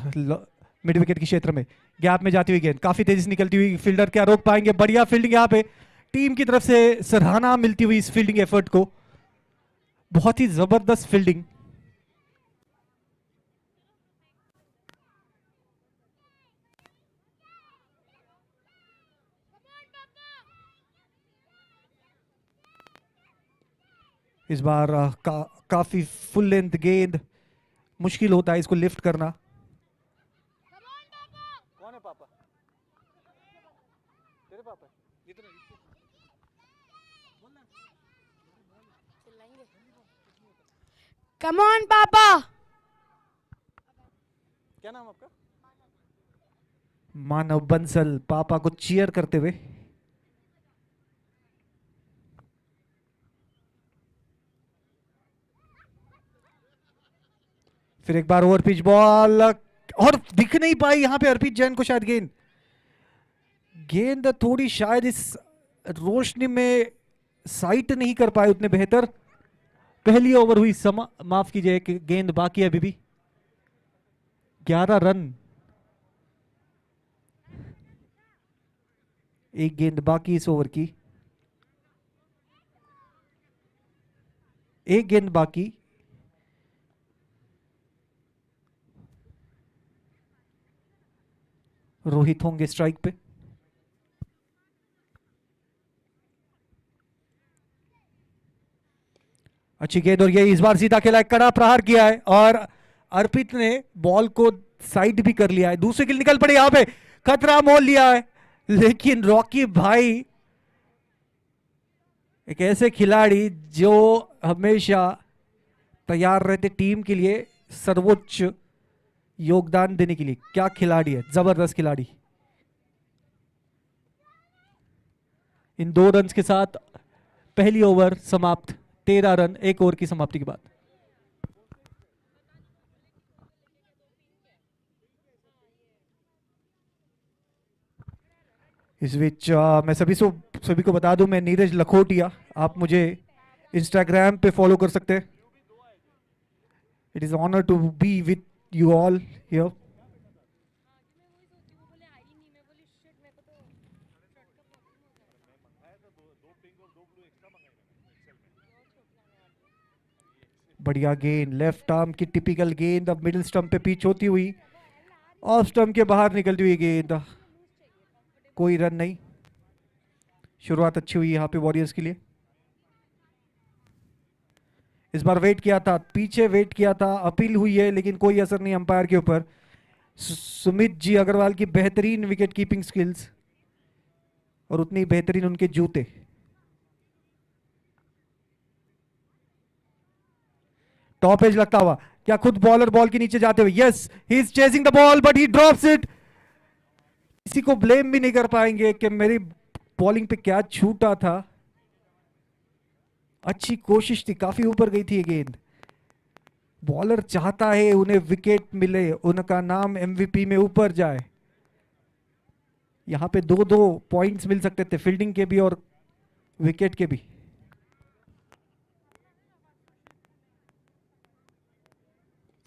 मिड विकेट के क्षेत्र में गैप में जाती हुई गेंद काफी तेजी से निकलती हुई, फील्डर क्या रोक पाएंगे? बढ़िया फील्डिंग यहां पे टीम की तरफ से सराहना मिलती हुई इस फील्डिंग एफर्ट को। बहुत ही जबरदस्त फील्डिंग। इस बार काफी फुल लेंथ गेंद, मुश्किल होता है इसको लिफ्ट करना। कौन है पापा? तेरे पापा? इधर कम ऑन पापा। क्या नाम आपका? मानव बंसल पापा को चीयर करते हुए। फिर एक बार ओवर पिच बॉल और दिख नहीं पाई यहां पे अर्पित जैन को शायद गेंद थोड़ी शायद इस रोशनी में साइट नहीं कर पाए उतने बेहतर। पहली ओवर हुई माफ कीजिए, गेंद बाकी है अभी भी। 11 रन, एक गेंद बाकी इस ओवर की, एक गेंद बाकी। रोहित होंगे स्ट्राइक पे। अच्छी गेंद और ये इस बार सीधा खेला है, कड़ा प्रहार किया है और अर्पित ने बॉल को साइड भी कर लिया है। दूसरे के लिए निकल पड़े, यहां पे खतरा मोल लिया है, लेकिन रॉकी भाई एक ऐसे खिलाड़ी जो हमेशा तैयार रहते टीम के लिए सर्वोच्च योगदान देने के लिए। क्या खिलाड़ी है, जबरदस्त खिलाड़ी। इन 2 रन के साथ पहली ओवर समाप्त। 13 रन 1 ओवर की समाप्ति के बाद। इस बीच मैं सभी को बता दूं, मैं नीरज लखोटिया, आप मुझे इंस्टाग्राम पे फॉलो कर सकते हैं। It is honour to be with you all here. बढ़िया गेंद, लेफ्ट आर्म की टिपिकल गेंद, अब मिडिल स्टंप पे पिच होती हुई, ऑफ स्टंप के बाहर निकलती हुई गेंद, कोई रन नहीं। शुरुआत अच्छी हुई यहाँ पे वॉरियर्स के लिए। इस बार वेट किया था, पीछे वेट किया था, अपील हुई है लेकिन कोई असर नहीं अंपायर के ऊपर। सुमित जी अग्रवाल की बेहतरीन विकेट कीपिंग स्किल्स और उतनी बेहतरीन उनके जूते। टॉप एज लगता हुआ, क्या खुद बॉलर बॉल के नीचे जाते हुए? Yes, he is chasing the ball but he drops it. किसी को ब्लेम भी नहीं कर पाएंगे कि मेरी बॉलिंग पे क्या छूटा था। अच्छी कोशिश थी, काफी ऊपर गई थी ये गेंद। बॉलर चाहता है उन्हें विकेट मिले, उनका नाम एमवीपी में ऊपर जाए। यहां पे 2-2 पॉइंट्स मिल सकते थे, फील्डिंग के भी और विकेट के भी।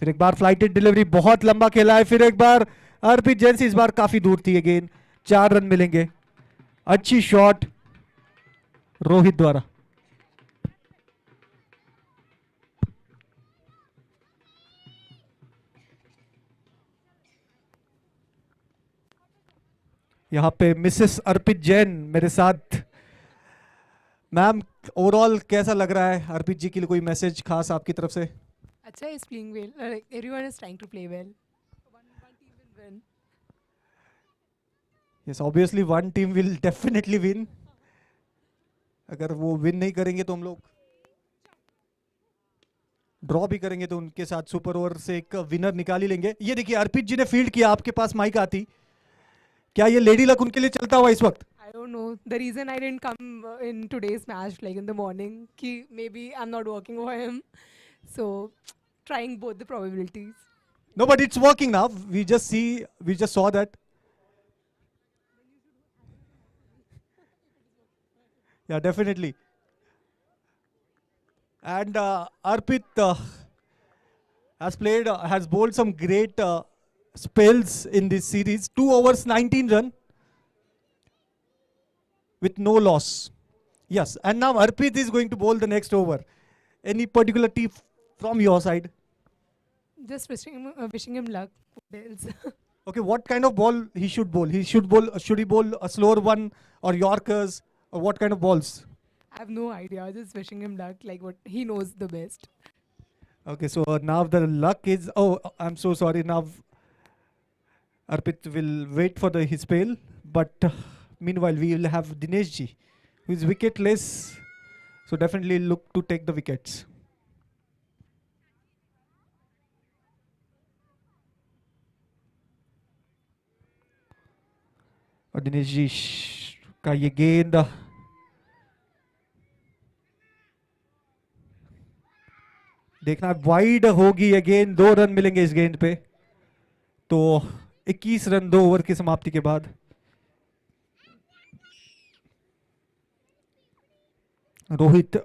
फिर एक बार फ्लाइटेड डिलीवरी, बहुत लंबा खेला है, फिर एक बार अर्पित जैन से इस बार काफी दूर थी अगेन, 4 रन मिलेंगे। अच्छी शॉट रोहित द्वारा। यहाँ पे मिसेस अर्पित जैन मेरे साथ। मैम, ओवरऑल कैसा लग रहा है? अर्पित जी के लिए कोई मैसेज खास आपकी तरफ से? Acha is playing well. Everyone is trying to play well. One team will win. Yes, obviously one team will definitely win. अगर वो विन नहीं करेंगे तो हम लोग ड्रॉ भी करेंगे, तो उनके साथ सुपर ओवर से एक विनर निकाल ही लेंगे। ये देखिए अर्पित जी ने फील्ड किया, आपके पास माइक आती, क्या ये लेडी लक उनके लिए चलता हुआ इस वक्त? I don't know. The reason I didn't come in today's match, like in the morning, ki maybe I'm not working for him. So, trying both the probabilities. No, but it's working now. We just saw that. Yeah, definitely. And Arpit has bowled some great spells in this series. 2 overs, 19 run with no loss. Yes, and now Arpit is going to bowl the next over. Any particular tip from your side? Just wishing him luck. What else? Okay, what kind of ball he should bowl? Should he bowl a slower one or Yorkers, or what kind of balls? I have no idea. Just wishing him luck, like what he knows the best. Okay, so now the luck is, oh, I'm so sorry. Now Arpit will wait for his spell, but meanwhile we will have Dinesh ji, who is wicketless, so definitely look to take the wickets. और दिनेश जी का ये गेंद देखना wide होगी, again 2 run मिलेंगे इस गेंद पे, तो 21 रन 2 ओवर की समाप्ति के बाद। रोहित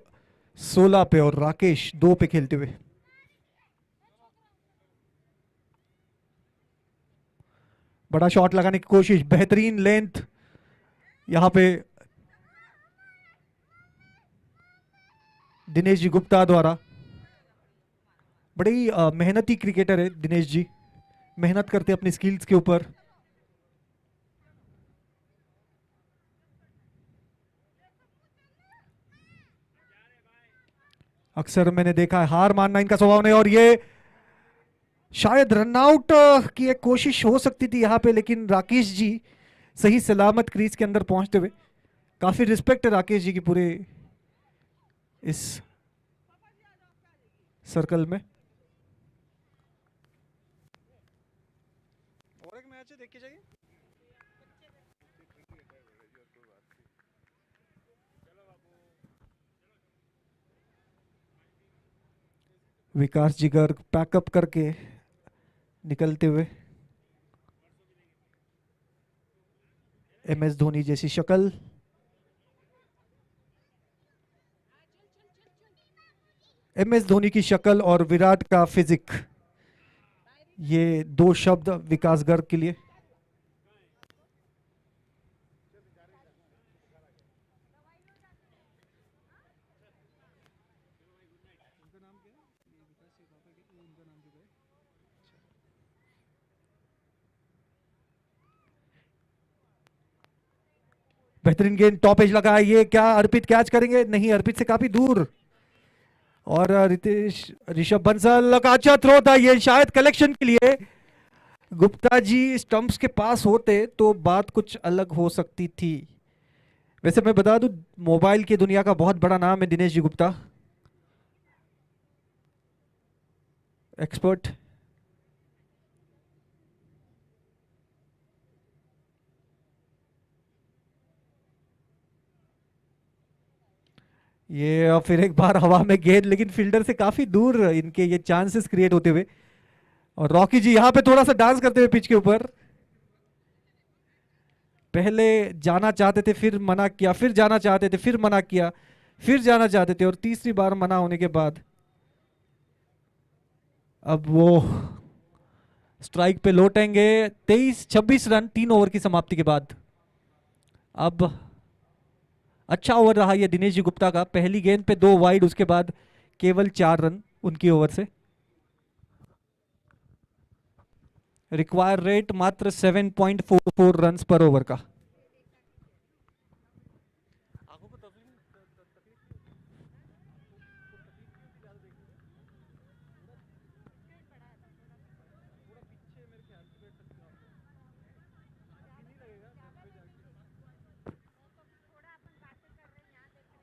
16 पे और राकेश 2 पे खेलते हुए। बड़ा शॉट लगाने की कोशिश, बेहतरीन लेंथ यहां पे दिनेश जी गुप्ता द्वारा। बड़ी मेहनती क्रिकेटर है दिनेश जी, मेहनत करते अपनी स्किल्स के ऊपर। अक्सर मैंने देखा है हार मानना इनका स्वभाव नहीं, और ये शायद रन आउट की एक कोशिश हो सकती थी यहाँ पे, लेकिन राकेश जी सही सलामत क्रीज के अंदर पहुंचते हुए। काफी रिस्पेक्ट है राकेश जी की पूरे इस सर्कल में। और एक मैच है, देख के जाइए। विकास जिगर पैकअप करके निकलते हुए। MS धोनी जैसी शक्ल, MS धोनी की शक्ल और विराट का फिजिक, ये 2 शब्द विकास गर्ग के लिए। बेहतरीन गेंद, टॉप एज लगा, ये क्या अर्पित कैच करेंगे? नहीं, अर्पित से काफी दूर। और ऋषभ बंसल का अच्छा थ्रो था, ये शायद कलेक्शन के लिए। गुप्ता जी स्टंप्स के पास होते तो बात कुछ अलग हो सकती थी। वैसे मैं बता दूं, मोबाइल की दुनिया का बहुत बड़ा नाम है दिनेश जी गुप्ता, एक्सपर्ट। ये फिर एक बार हवा में गेंद, लेकिन फील्डर से काफी दूर इनके ये चांसेस क्रिएट होते हुए। और रॉकी जी यहाँ पे थोड़ा सा डांस करते हुए पिच के ऊपर। पहले जाना चाहते थे, फिर मना किया, फिर जाना चाहते थे, फिर मना किया, फिर जाना चाहते थे, और तीसरी बार मना होने के बाद अब वो स्ट्राइक पे लौटेंगे। 26 रन 3 ओवर की समाप्ति के बाद। अब अच्छा ओवर रहा ये दिनेश जी गुप्ता का, पहली गेंद पे 2 वाइड, उसके बाद केवल 4 रन उनकी ओवर से। रिक्वायर रेट मात्र 7.44 रन्स पर ओवर का।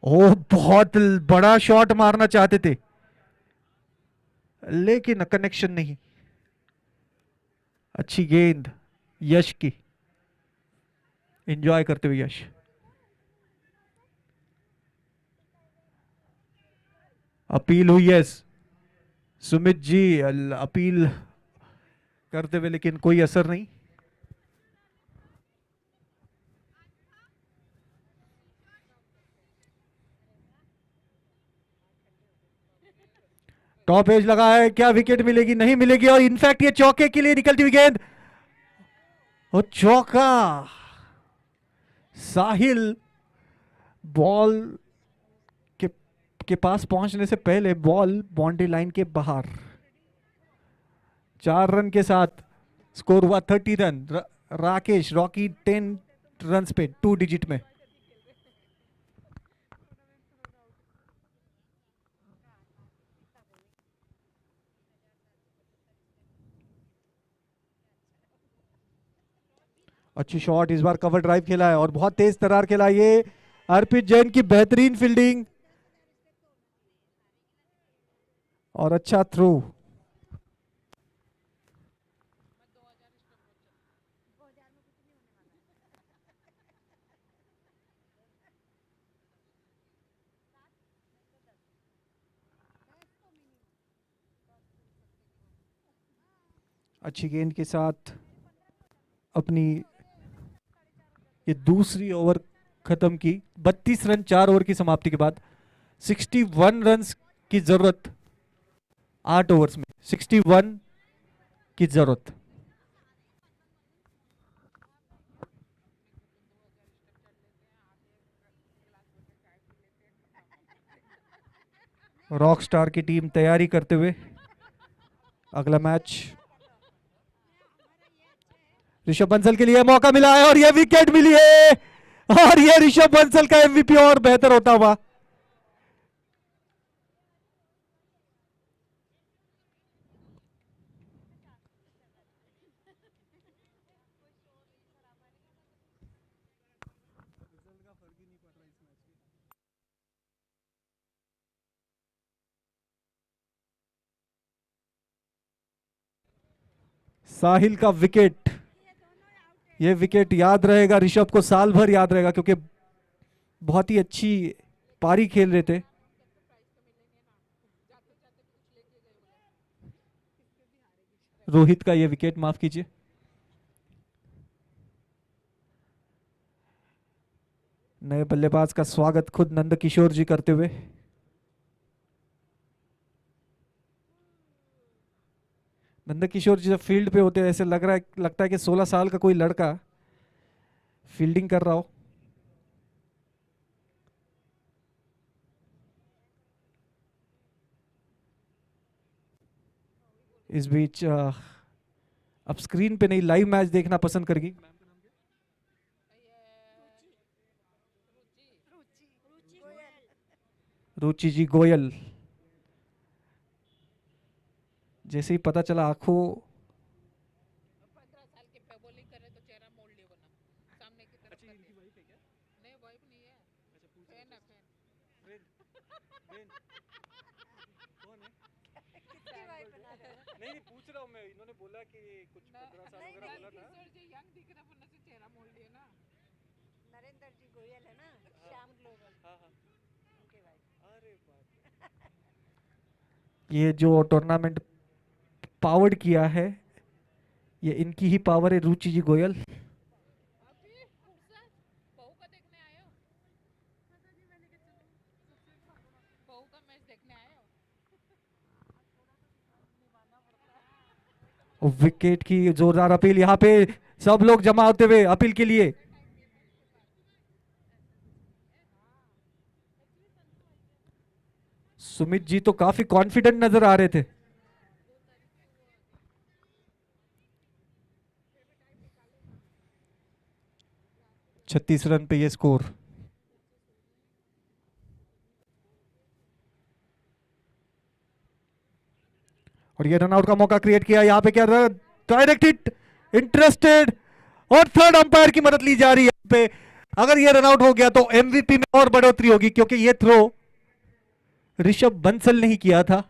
ओ बहुत बड़ा शॉट मारना चाहते थे लेकिन कनेक्शन नहीं। अच्छी गेंद यश की, एंजॉय करते हुए यश। अपील हुई है सुमित जी, अपील करते हुए लेकिन कोई असर नहीं। टॉप एज लगा है, क्या विकेट मिलेगी? नहीं मिलेगी। और इनफैक्ट ये चौके के लिए निकलती हुई गेंद, और चौका। साहिल बॉल के पास पहुंचने से पहले बॉल बाउंड्री लाइन के बाहर। 4 रन के साथ स्कोर हुआ 30 रन। राकेश रॉकी 10 रन पे 2 डिजिट में। अच्छी शॉट, इस बार कवर ड्राइव खेला है और बहुत तेज तरार खेला ये अर्पित जैन की बेहतरीन फील्डिंग और अच्छा थ्रो। अच्छी गेंद के साथ अपनी ये दूसरी ओवर खत्म की। 32 रन 4 ओवर की समाप्ति के बाद। 61 रन की जरूरत 8 ओवर्स में, 61 की जरूरत। रॉक स्टार की टीम तैयारी करते हुए अगला मैच। ऋषभ बंसल के लिए मौका मिला है और यह विकेट मिली है, और यह ऋषभ बंसल का एमवीपी और बेहतर होता हुआ। साहिल का विकेट, यह विकेट याद रहेगा ऋषभ को, साल भर याद रहेगा, क्योंकि बहुत ही अच्छी पारी खेल रहे थे। रोहित का यह विकेट, माफ कीजिए। नए बल्लेबाज का स्वागत खुद नंद किशोर जी करते हुए। नंद किशोर जी जब फील्ड पे होते हैं ऐसे लगता है कि 16 साल का कोई लड़का फील्डिंग कर रहा हो। इस बीच अब स्क्रीन पे नहीं, लाइव मैच देखना पसंद करेगी रुचि जी गोयल। जैसे ही पता चला आंखों नहीं पूछ रहा हूँ मैं, इन्होंने बोला कि कुछ 15 साल वगैरह बोला था। नरेंद्र जी गोयल है ना, श्याम ग्लोबल। हाँ हाँ उनके भाई। अरे बाप ये जो टूर्नामेंट पावर्ड किया है, ये इनकी ही पावर है, रुचि जी गोयल। विकेट की जोरदार अपील, यहाँ पे सब लोग जमा होते हुए अपील के लिए। सुमित जी तो काफी कॉन्फिडेंट नजर आ रहे थे। 36 रन पे ये स्कोर। और ये रनआउट का मौका क्रिएट किया, यहाँ पे क्या डायरेक्ट हिट, इंटरेस्टेड, और थर्ड अंपायर की मदद ली जा रही है यहाँ पे। अगर ये रनआउट हो गया तो एमवीपी में और बढ़ोतरी होगी, क्योंकि ये थ्रो ऋषभ बंसल ने ही किया था।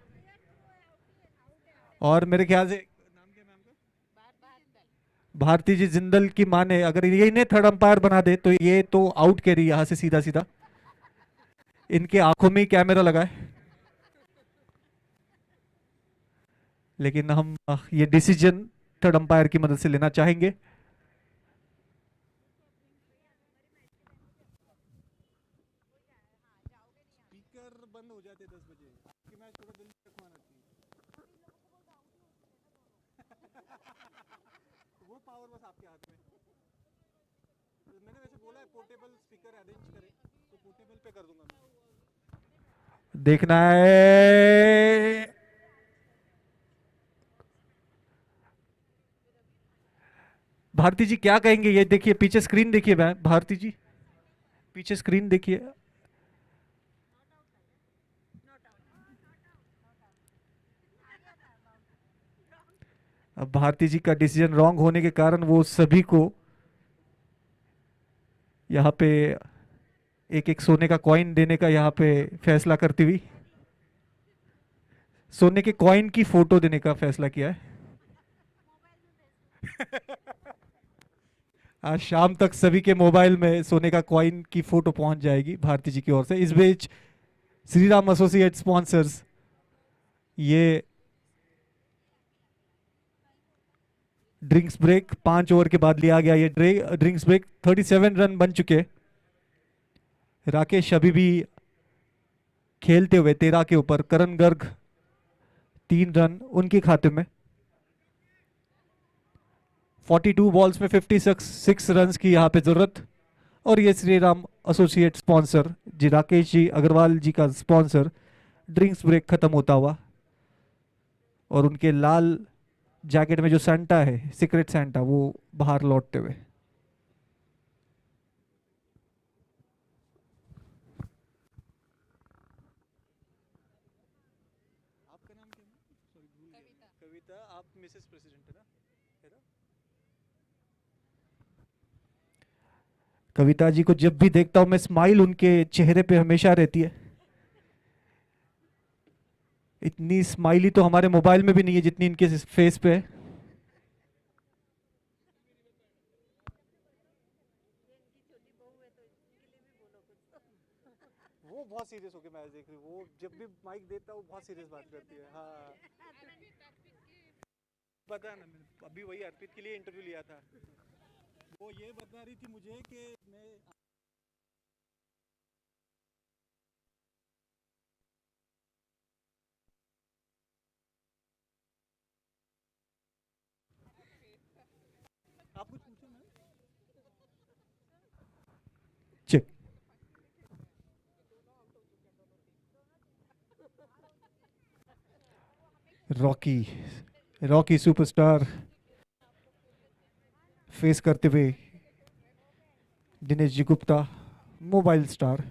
और मेरे ख्याल से भारती जी जिंदल की मां ने अगर ये इन्हें थर्ड अंपायर बना दे तो ये तो आउट कैरी यहां से सीधा सीधा। इनके आंखों में ही कैमरा लगा है, लेकिन हम ये डिसीजन थर्ड अंपायर की मदद से लेना चाहेंगे। स्पीकर बंद हो जाते 10 बजे कि मैच थोड़ा जल्दी रखवाना चाहिए। वो पावर बस आपके हाथ में। मैंने वैसे बोला है पोर्टेबल स्पीकर अरेंज करें, तो पोर्टेबल पे कर दूंगा मैं। देखना है भारती जी क्या कहेंगे। ये देखिए पीछे स्क्रीन देखिए, भारती जी पीछे स्क्रीन देखिए। अब भारती जी का डिसीजन रॉन्ग होने के कारण वो सभी को यहाँ पे एक एक सोने का कॉइन देने का यहाँ पे फैसला करती हुई सोने के कॉइन की फोटो देने का फैसला किया है। आज शाम तक सभी के मोबाइल में सोने का कॉइन की फोटो पहुंच जाएगी भारती जी की ओर से। इस बीच श्री राम एसोसिएट स्पॉन्सर्स ये ड्रिंक्स ब्रेक 5 ओवर के बाद लिया गया। ये ड्रिंक्स ब्रेक 37 रन बन चुके। राकेश अभी भी खेलते हुए 13 के ऊपर। करण गर्ग 3 रन उनके खाते में। 42 बॉल्स में 56 रन की यहाँ पे जरूरत। और ये श्री राम एसोसिएट स्पॉन्सर जी राकेश जी अग्रवाल जी का स्पॉन्सर ड्रिंक्स ब्रेक खत्म होता हुआ, और उनके लाल जैकेट में जो सेंटा है सीक्रेट सेंटा वो बाहर लौटते हुए। आपका नाम क्या है? सॉरी भूल गया। कविता, आप मिसेस प्रेसिडेंट है ना? है ना? कविता जी को जब भी देखता हूं मैं स्माइल उनके चेहरे पे हमेशा रहती है। इतनी स्माइली तो हमारे मोबाइल में भी नहीं है जितनी इनके फेस पे है। वो बहुत सीरियस होके मैच देख रही है। वो जब भी माइक देता है वो बहुत सीरियस बात करती है। हाँ पता है ना, मैंने अभी वही अर्पित के लिए इंटरव्यू लिया था। वो ये बता रही थी मुझे कि मैं आप कुछ पूछो ना। Check. Rocky Rocky superstar face करते हुए दिनेश जी गुप्ता मोबाइल स्टार।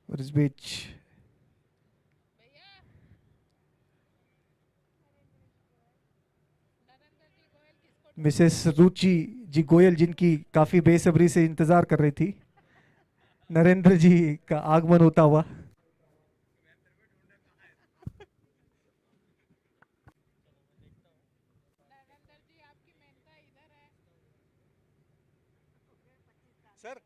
और इस बीच मिसेस रुचि जी गोयल जिनकी काफी बेसब्री से इंतजार कर रही थी नरेंद्र जी का आगमन होता हुआ। सर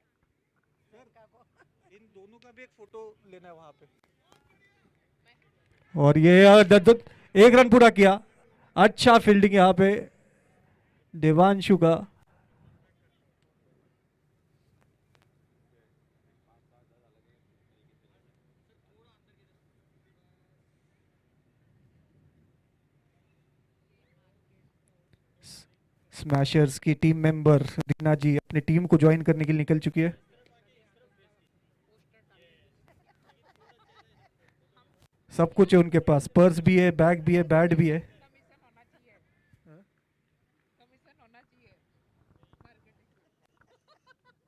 इन दोनों का भी एक फोटो लेना है वहां पे। और ये एक रन पूरा किया। अच्छा फील्डिंग यहाँ पे देवांशु का। स्मैशर्स की टीम मेंबर रीना जी अपनी टीम को ज्वाइन करने के लिए निकल चुकी है। सब कुछ है उनके पास, पर्स भी है, बैग भी है, बैट भी है।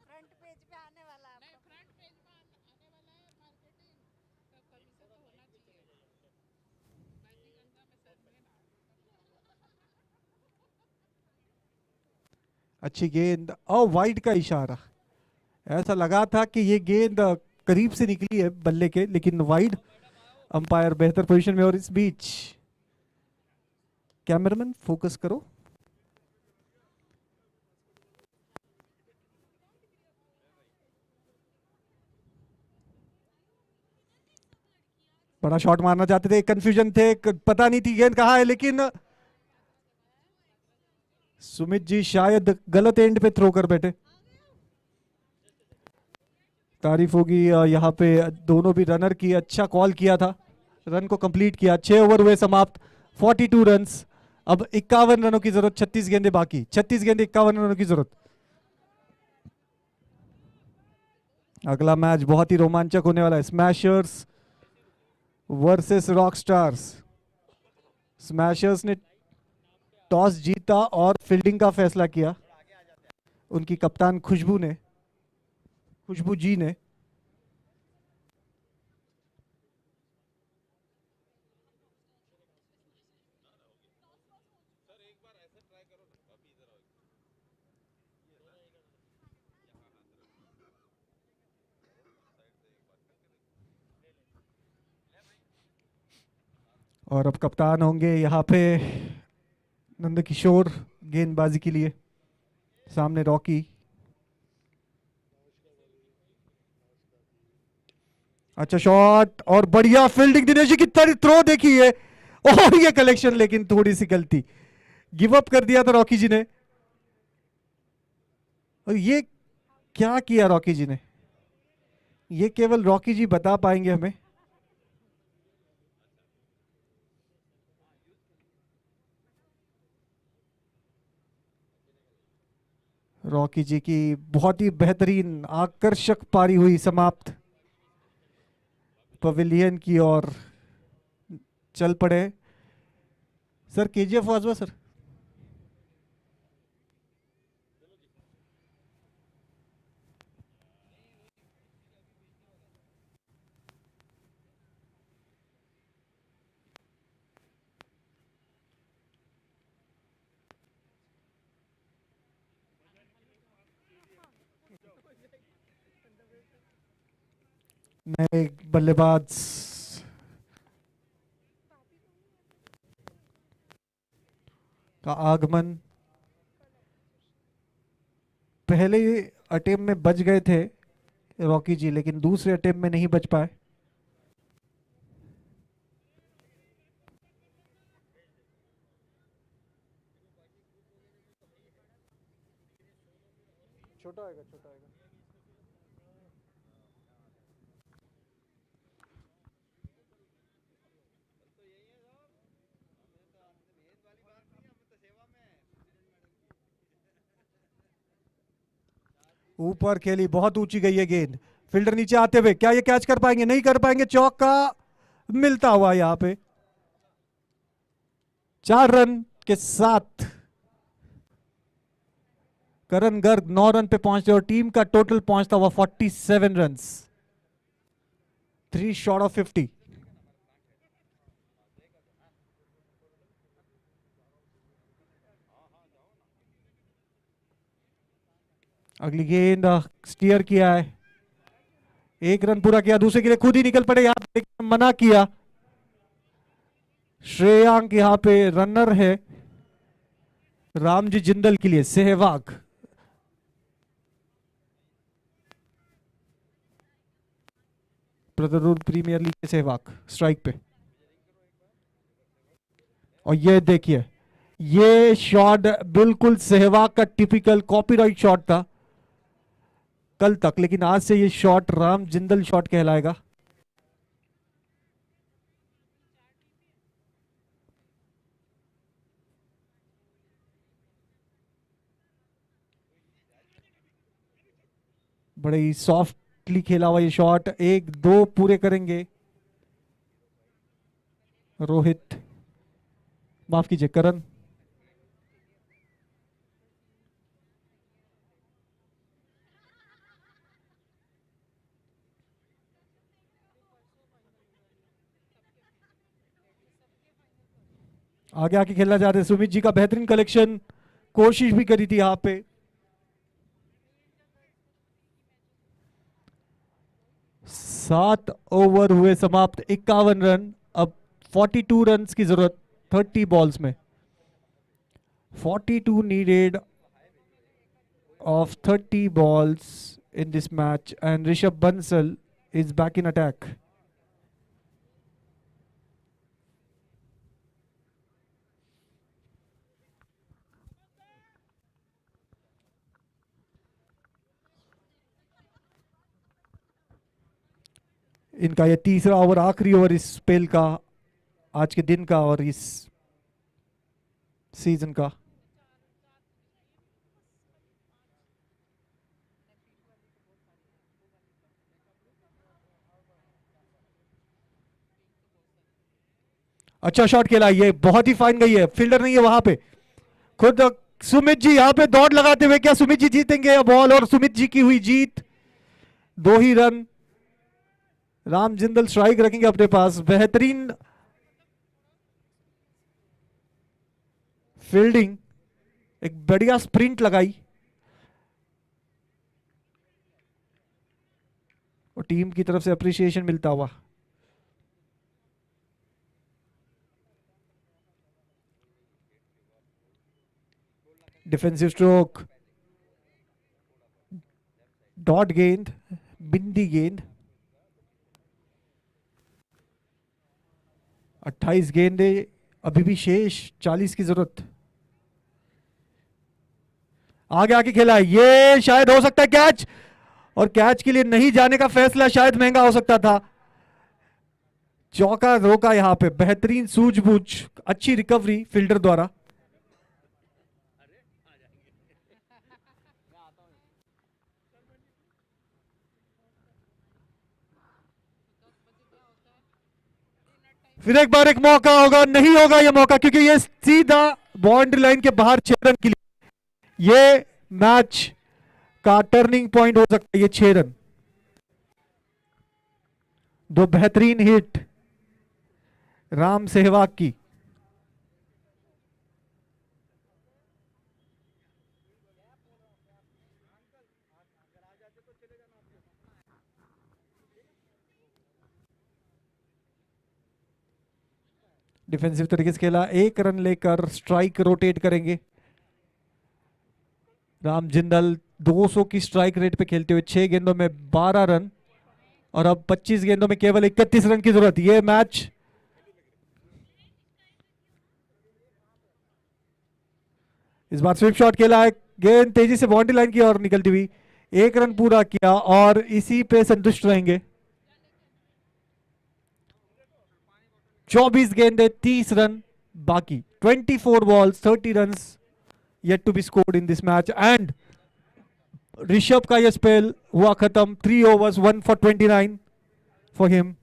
फ्रंट पेज पे आने वाला है आपका। अच्छी गेंद और वाइड का इशारा। ऐसा लगा था कि ये गेंद करीब से निकली है बल्ले के, लेकिन वाइड। अंपायर बेहतर पोजीशन में। और इस बीच कैमरामैन फोकस करो। बड़ा शॉट मारना चाहते थे, कंफ्यूजन थे, पता नहीं थी गेंद कहाँ है, लेकिन सुमित जी शायद गलत एंड पे थ्रो कर बैठे। तारीफ होगी यहाँ पे दोनों भी रनर की, अच्छा कॉल किया था, रन को कंप्लीट किया। 6 ओवर हुए समाप्त, 42 रन्स। अब 51 रनों की जरूरत, 36 गेंदें बाकी, 36 गेंदें 51 रनों की जरूरत। अगला मैच बहुत ही रोमांचक होने वाला है, smashers versus rock stars. Smashers ने टॉस जीता और फील्डिंग का फैसला किया, उनकी कप्तान खुशबू जी ने। और अब कप्तान होंगे यहाँ पे नंद किशोर गेंदबाजी के लिए। सामने रॉकी। अच्छा शॉट और बढ़िया फील्डिंग, दिनेश जी की थ्रो देखी है, और ये कलेक्शन, लेकिन थोड़ी सी गलती, गिव अप कर दिया था रॉकी जी ने। और ये क्या किया रॉकी जी ने, ये केवल रॉकी जी बता पाएंगे हमें। रॉकी जी की बहुत ही बेहतरीन आकर्षक पारी हुई समाप्त पवेलियन की ओर। चल पड़े सर, केजीएफ वाजवा सर। नए बल्लेबाज का आगमन। पहले अटेम्प्ट में बच गए थे रॉकी जी, लेकिन दूसरे अटेम्प्ट में नहीं बच पाए। छोटा आएगा, छोटा आएगा। ऊपर खेली, बहुत ऊंची गई है गेंद। फील्डर नीचे आते हुए, क्या ये कैच कर पाएंगे, नहीं कर पाएंगे। चौका मिलता हुआ यहां पे 4 रन के साथ करण गर्ग 9 रन पे पहुंचते और टीम का टोटल पहुंचता हुआ 47 रन, 3 शॉर्ट ऑफ 50। अगली गेंद स्टीयर किया है, 1 रन पूरा किया, दूसरे के लिए खुद ही निकल पड़े, यहां पे मना किया। श्रेयांक यहां पे रनर है रामजी जिंदल के लिए, सहवाग। ब्रदरहुड प्रीमियर लीग के सहवाग स्ट्राइक पे। और ये देखिए, ये शॉट बिल्कुल सहवाग का टिपिकल कॉपीराइट शॉट था कल तक, लेकिन आज से ये शॉट राम जिंदल शॉट कहलाएगा। बड़े ही सॉफ्टली खेला हुआ ये शॉट, 1-2 पूरे करेंगे रोहित, माफ कीजिए करण। आगे आके खेलना चाहते हैं सुमित जी का बेहतरीन कलेक्शन, कोशिश भी करी थी यहाँ पे। सात ओवर हुए समाप्त, 51 रन, अब 42 रन की जरूरत 30 बॉल्स में। 42 needed of 30 balls in this match, and Rishabh Bansal is back in attack. इनका ये तीसरा ओवर, आखिरी ओवर इस स्पेल का, आज के दिन का और इस सीजन का। अच्छा शॉट खेला, ये बहुत ही फाइन गई है, फील्डर नहीं है वहां पे, खुद सुमित जी यहां पे दौड़ लगाते हुए, क्या सुमित जी जीतेंगे बॉल, और सुमित जी की हुई जीत, 2 ही रन। राम जिंदल स्ट्राइक रखेंगे अपने पास, बेहतरीन फील्डिंग, एक बढ़िया स्प्रिंट लगाई और टीम की तरफ से अप्रिसिएशन मिलता हुआ। डिफेंसिव स्ट्रोक, डॉट गेंद, बिंदी गेंद, 28 गेंदे अभी भी शेष, 40 की जरूरत। आगे आके खेला, ये शायद हो सकता है कैच, और कैच के लिए नहीं जाने का फैसला शायद महंगा हो सकता था। चौका रोका यहां पे, बेहतरीन सूझबूझ, अच्छी रिकवरी फील्डर द्वारा। फिर एक बार एक मौका होगा, नहीं होगा ये मौका, क्योंकि ये सीधा बाउंड्री लाइन के बाहर 6 रन के लिए, ये मैच का टर्निंग पॉइंट हो सकता है। ये 6 रन, 2 बेहतरीन हिट राम सहवाग की। डिफेंसिव तरीके से खेला, 1 रन लेकर स्ट्राइक रोटेट करेंगे। राम जिंदल 200 की स्ट्राइक रेट पे खेलते हुए 6 गेंदों में 12 रन, और अब 25 गेंदों में केवल 31 रन की जरूरत। ये मैच इस बार स्विप शॉट खेला है, गेंद तेजी से बाउंड्री लाइन की ओर निकलती हुई, 1 रन पूरा किया और इसी पे संतुष्ट रहेंगे। 24 गेंदे, 30 रन बाकी, 24 balls, 30 runs yet to be scored in this match, and Rishabh का यह स्पेल हुआ खत्म, 3 overs, 1 for 29 for him.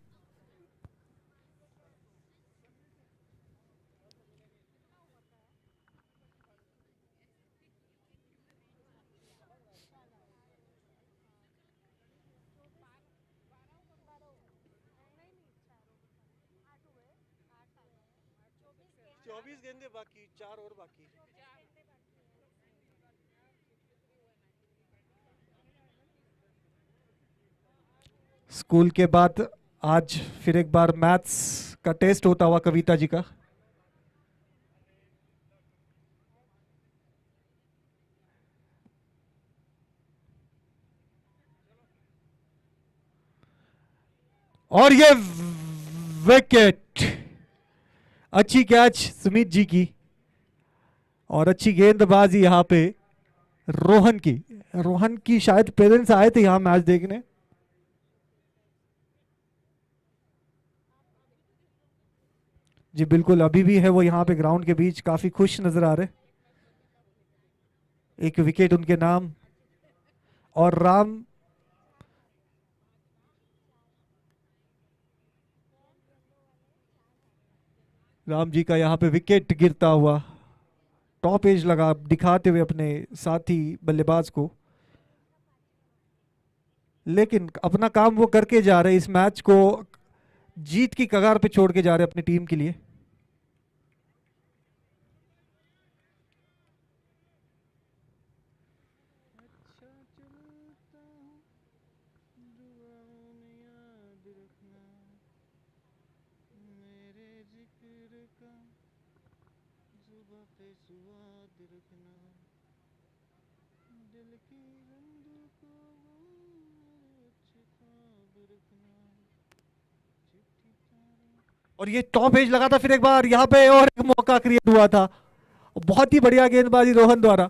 गेंदे बाकी, 4 और बाकी। स्कूल के बाद आज फिर एक बार मैथ्स का टेस्ट होता हुआ कविता जी का। और ये विकेट, अच्छी कैच सुमित जी की और अच्छी गेंदबाजी यहां पे रोहन की। रोहन की शायद पेरेंट्स आए थे यहां मैच देखने। जी बिल्कुल, अभी भी है वो यहां पे ग्राउंड के बीच, काफी खुश नजर आ रहे। एक विकेट उनके नाम, और राम राम जी का यहाँ पे विकेट गिरता हुआ, टॉप एज लगा दिखाते हुए अपने साथी बल्लेबाज को, लेकिन अपना काम वो करके जा रहे, इस मैच को जीत की कगार पे छोड़ के जा रहे अपनी टीम के लिए। और ये टॉप एज लगा था फिर एक बार यहाँ पे, और एक मौका क्रिएट हुआ था। बहुत ही बढ़िया गेंदबाजी रोहन द्वारा।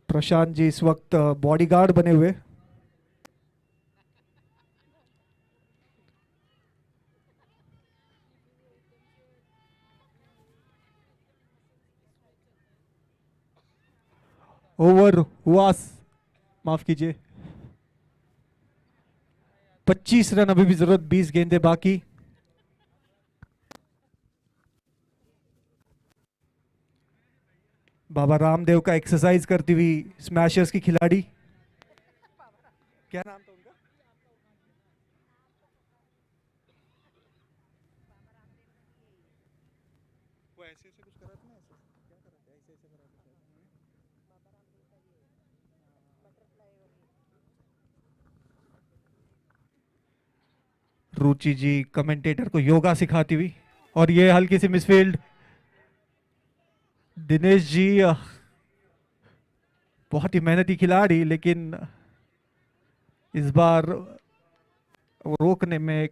प्रशांत जी इस वक्त बॉडीगार्ड बने हुए। ओवर हुआ, माफ कीजिए, 25 रन अभी भी जरूरत, 20 गेंदें बाकी। बाबा रामदेव का एक्सरसाइज करती हुई स्मैशर्स की खिलाड़ी, क्या नाम था उनका? वो ऐसे ऐसे कुछ करा था ना, ऐसे क्या करा था, ऐसे ऐसे करा था शायद। रुचि जी कमेंटेटर को योगा सिखाती हुई, और ये हल्की सी मिसफील्ड। दिनेश जी बहुत ही मेहनती खिलाड़ी, लेकिन इस बार वो रोकने में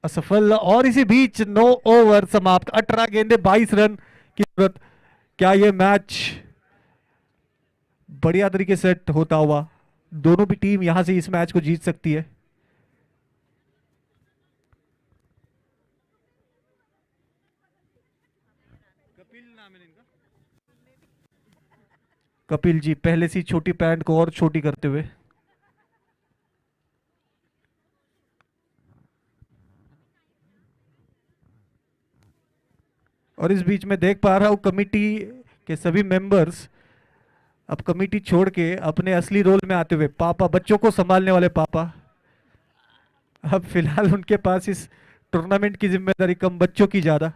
असफल। और इसी बीच 9 ओवर समाप्त, 18 गेंदे 22 रन की जरूरत। क्या ये मैच बढ़िया तरीके से सेट होता हुआ, दोनों भी टीम यहां से इस मैच को जीत सकती है। कपिल नाम है इनका। कपिल जी पहले से छोटी पैंट को और छोटी करते हुए। और इस बीच में देख पा रहा हूं कमिटी के सभी मेंबर्स अब कमिटी छोड़ के अपने असली रोल में आते हुए, पापा, बच्चों को संभालने वाले पापा। अब फिलहाल उनके पास इस टूर्नामेंट की जिम्मेदारी कम, बच्चों की ज्यादा।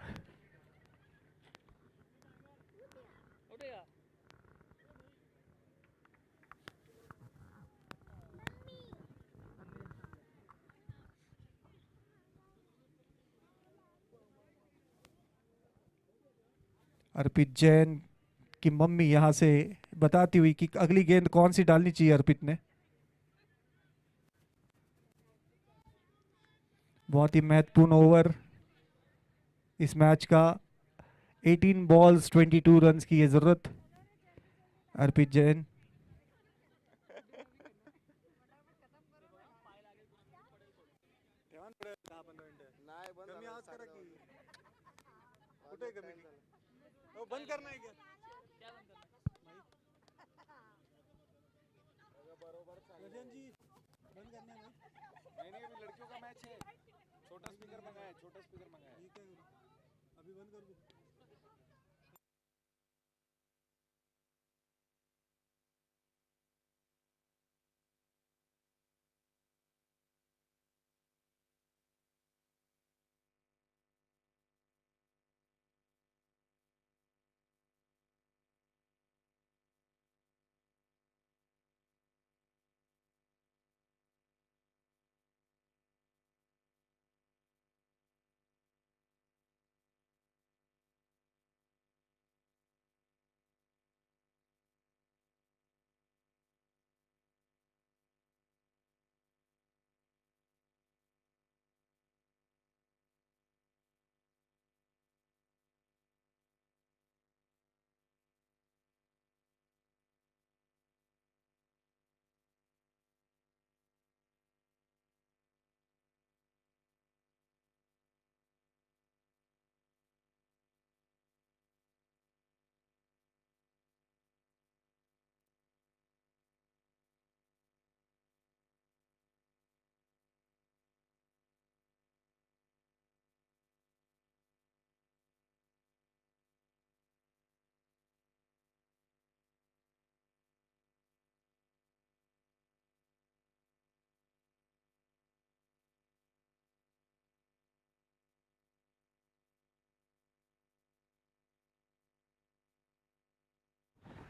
अर्पित जैन की मम्मी यहां से बताती हुई कि अगली गेंद कौन सी डालनी चाहिए अर्पित ने। बहुत ही महत्वपूर्ण ओवर इस मैच का, 18 बॉल्स 22 रन्स की है जरूरत। अर्पित जैन ठेवान पडेल 10-15 मिनिटं. कमी आवाज करा की. कुठे आहे कमी? हो, बंद करना है क्या? रजन जी, बंद करना है ना? नहीं अभी लड़कियों का मैच है, छोटा स्पीकर मंगाया, छोटा स्पीकर मंगाया। ठीक है, अभी बंद कर दो.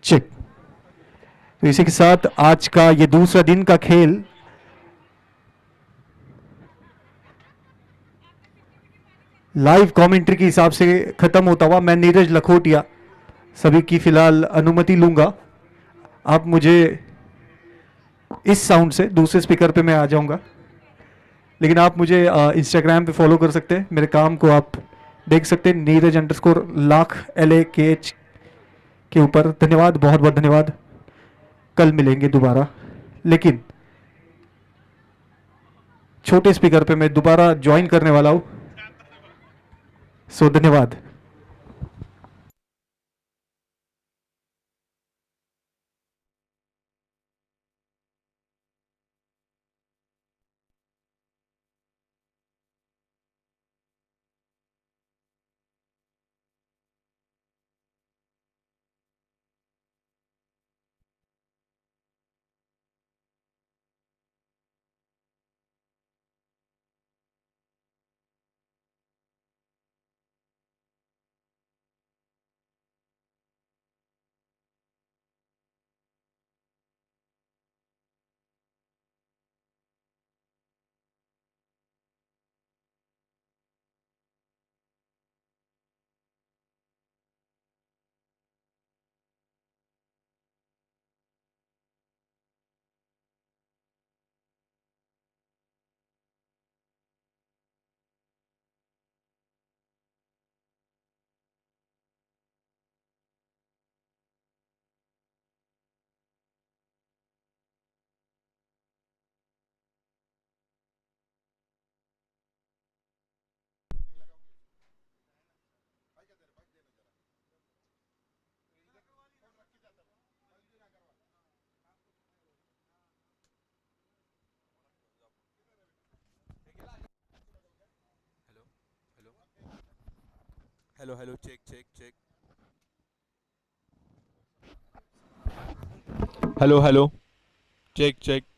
चेक। तो इसी के साथ आज का ये दूसरा दिन का खेल लाइव कमेंट्री के हिसाब से खत्म होता हुआ मैं नीरज लखोटिया सभी की फिलहाल अनुमति लूंगा। आप मुझे इस साउंड से दूसरे स्पीकर पे मैं आ जाऊंगा, लेकिन आप मुझे इंस्टाग्राम पे फॉलो कर सकते हैं। मेरे काम को आप देख सकते हैं नीरज_लाख LAKH के ऊपर। धन्यवाद, बहुत बहुत धन्यवाद। कल मिलेंगे दोबारा, लेकिन छोटे स्पीकर पे मैं दोबारा ज्वाइन करने वाला हूं। सो धन्यवाद। Hello hello, check check check. Hello hello, check check.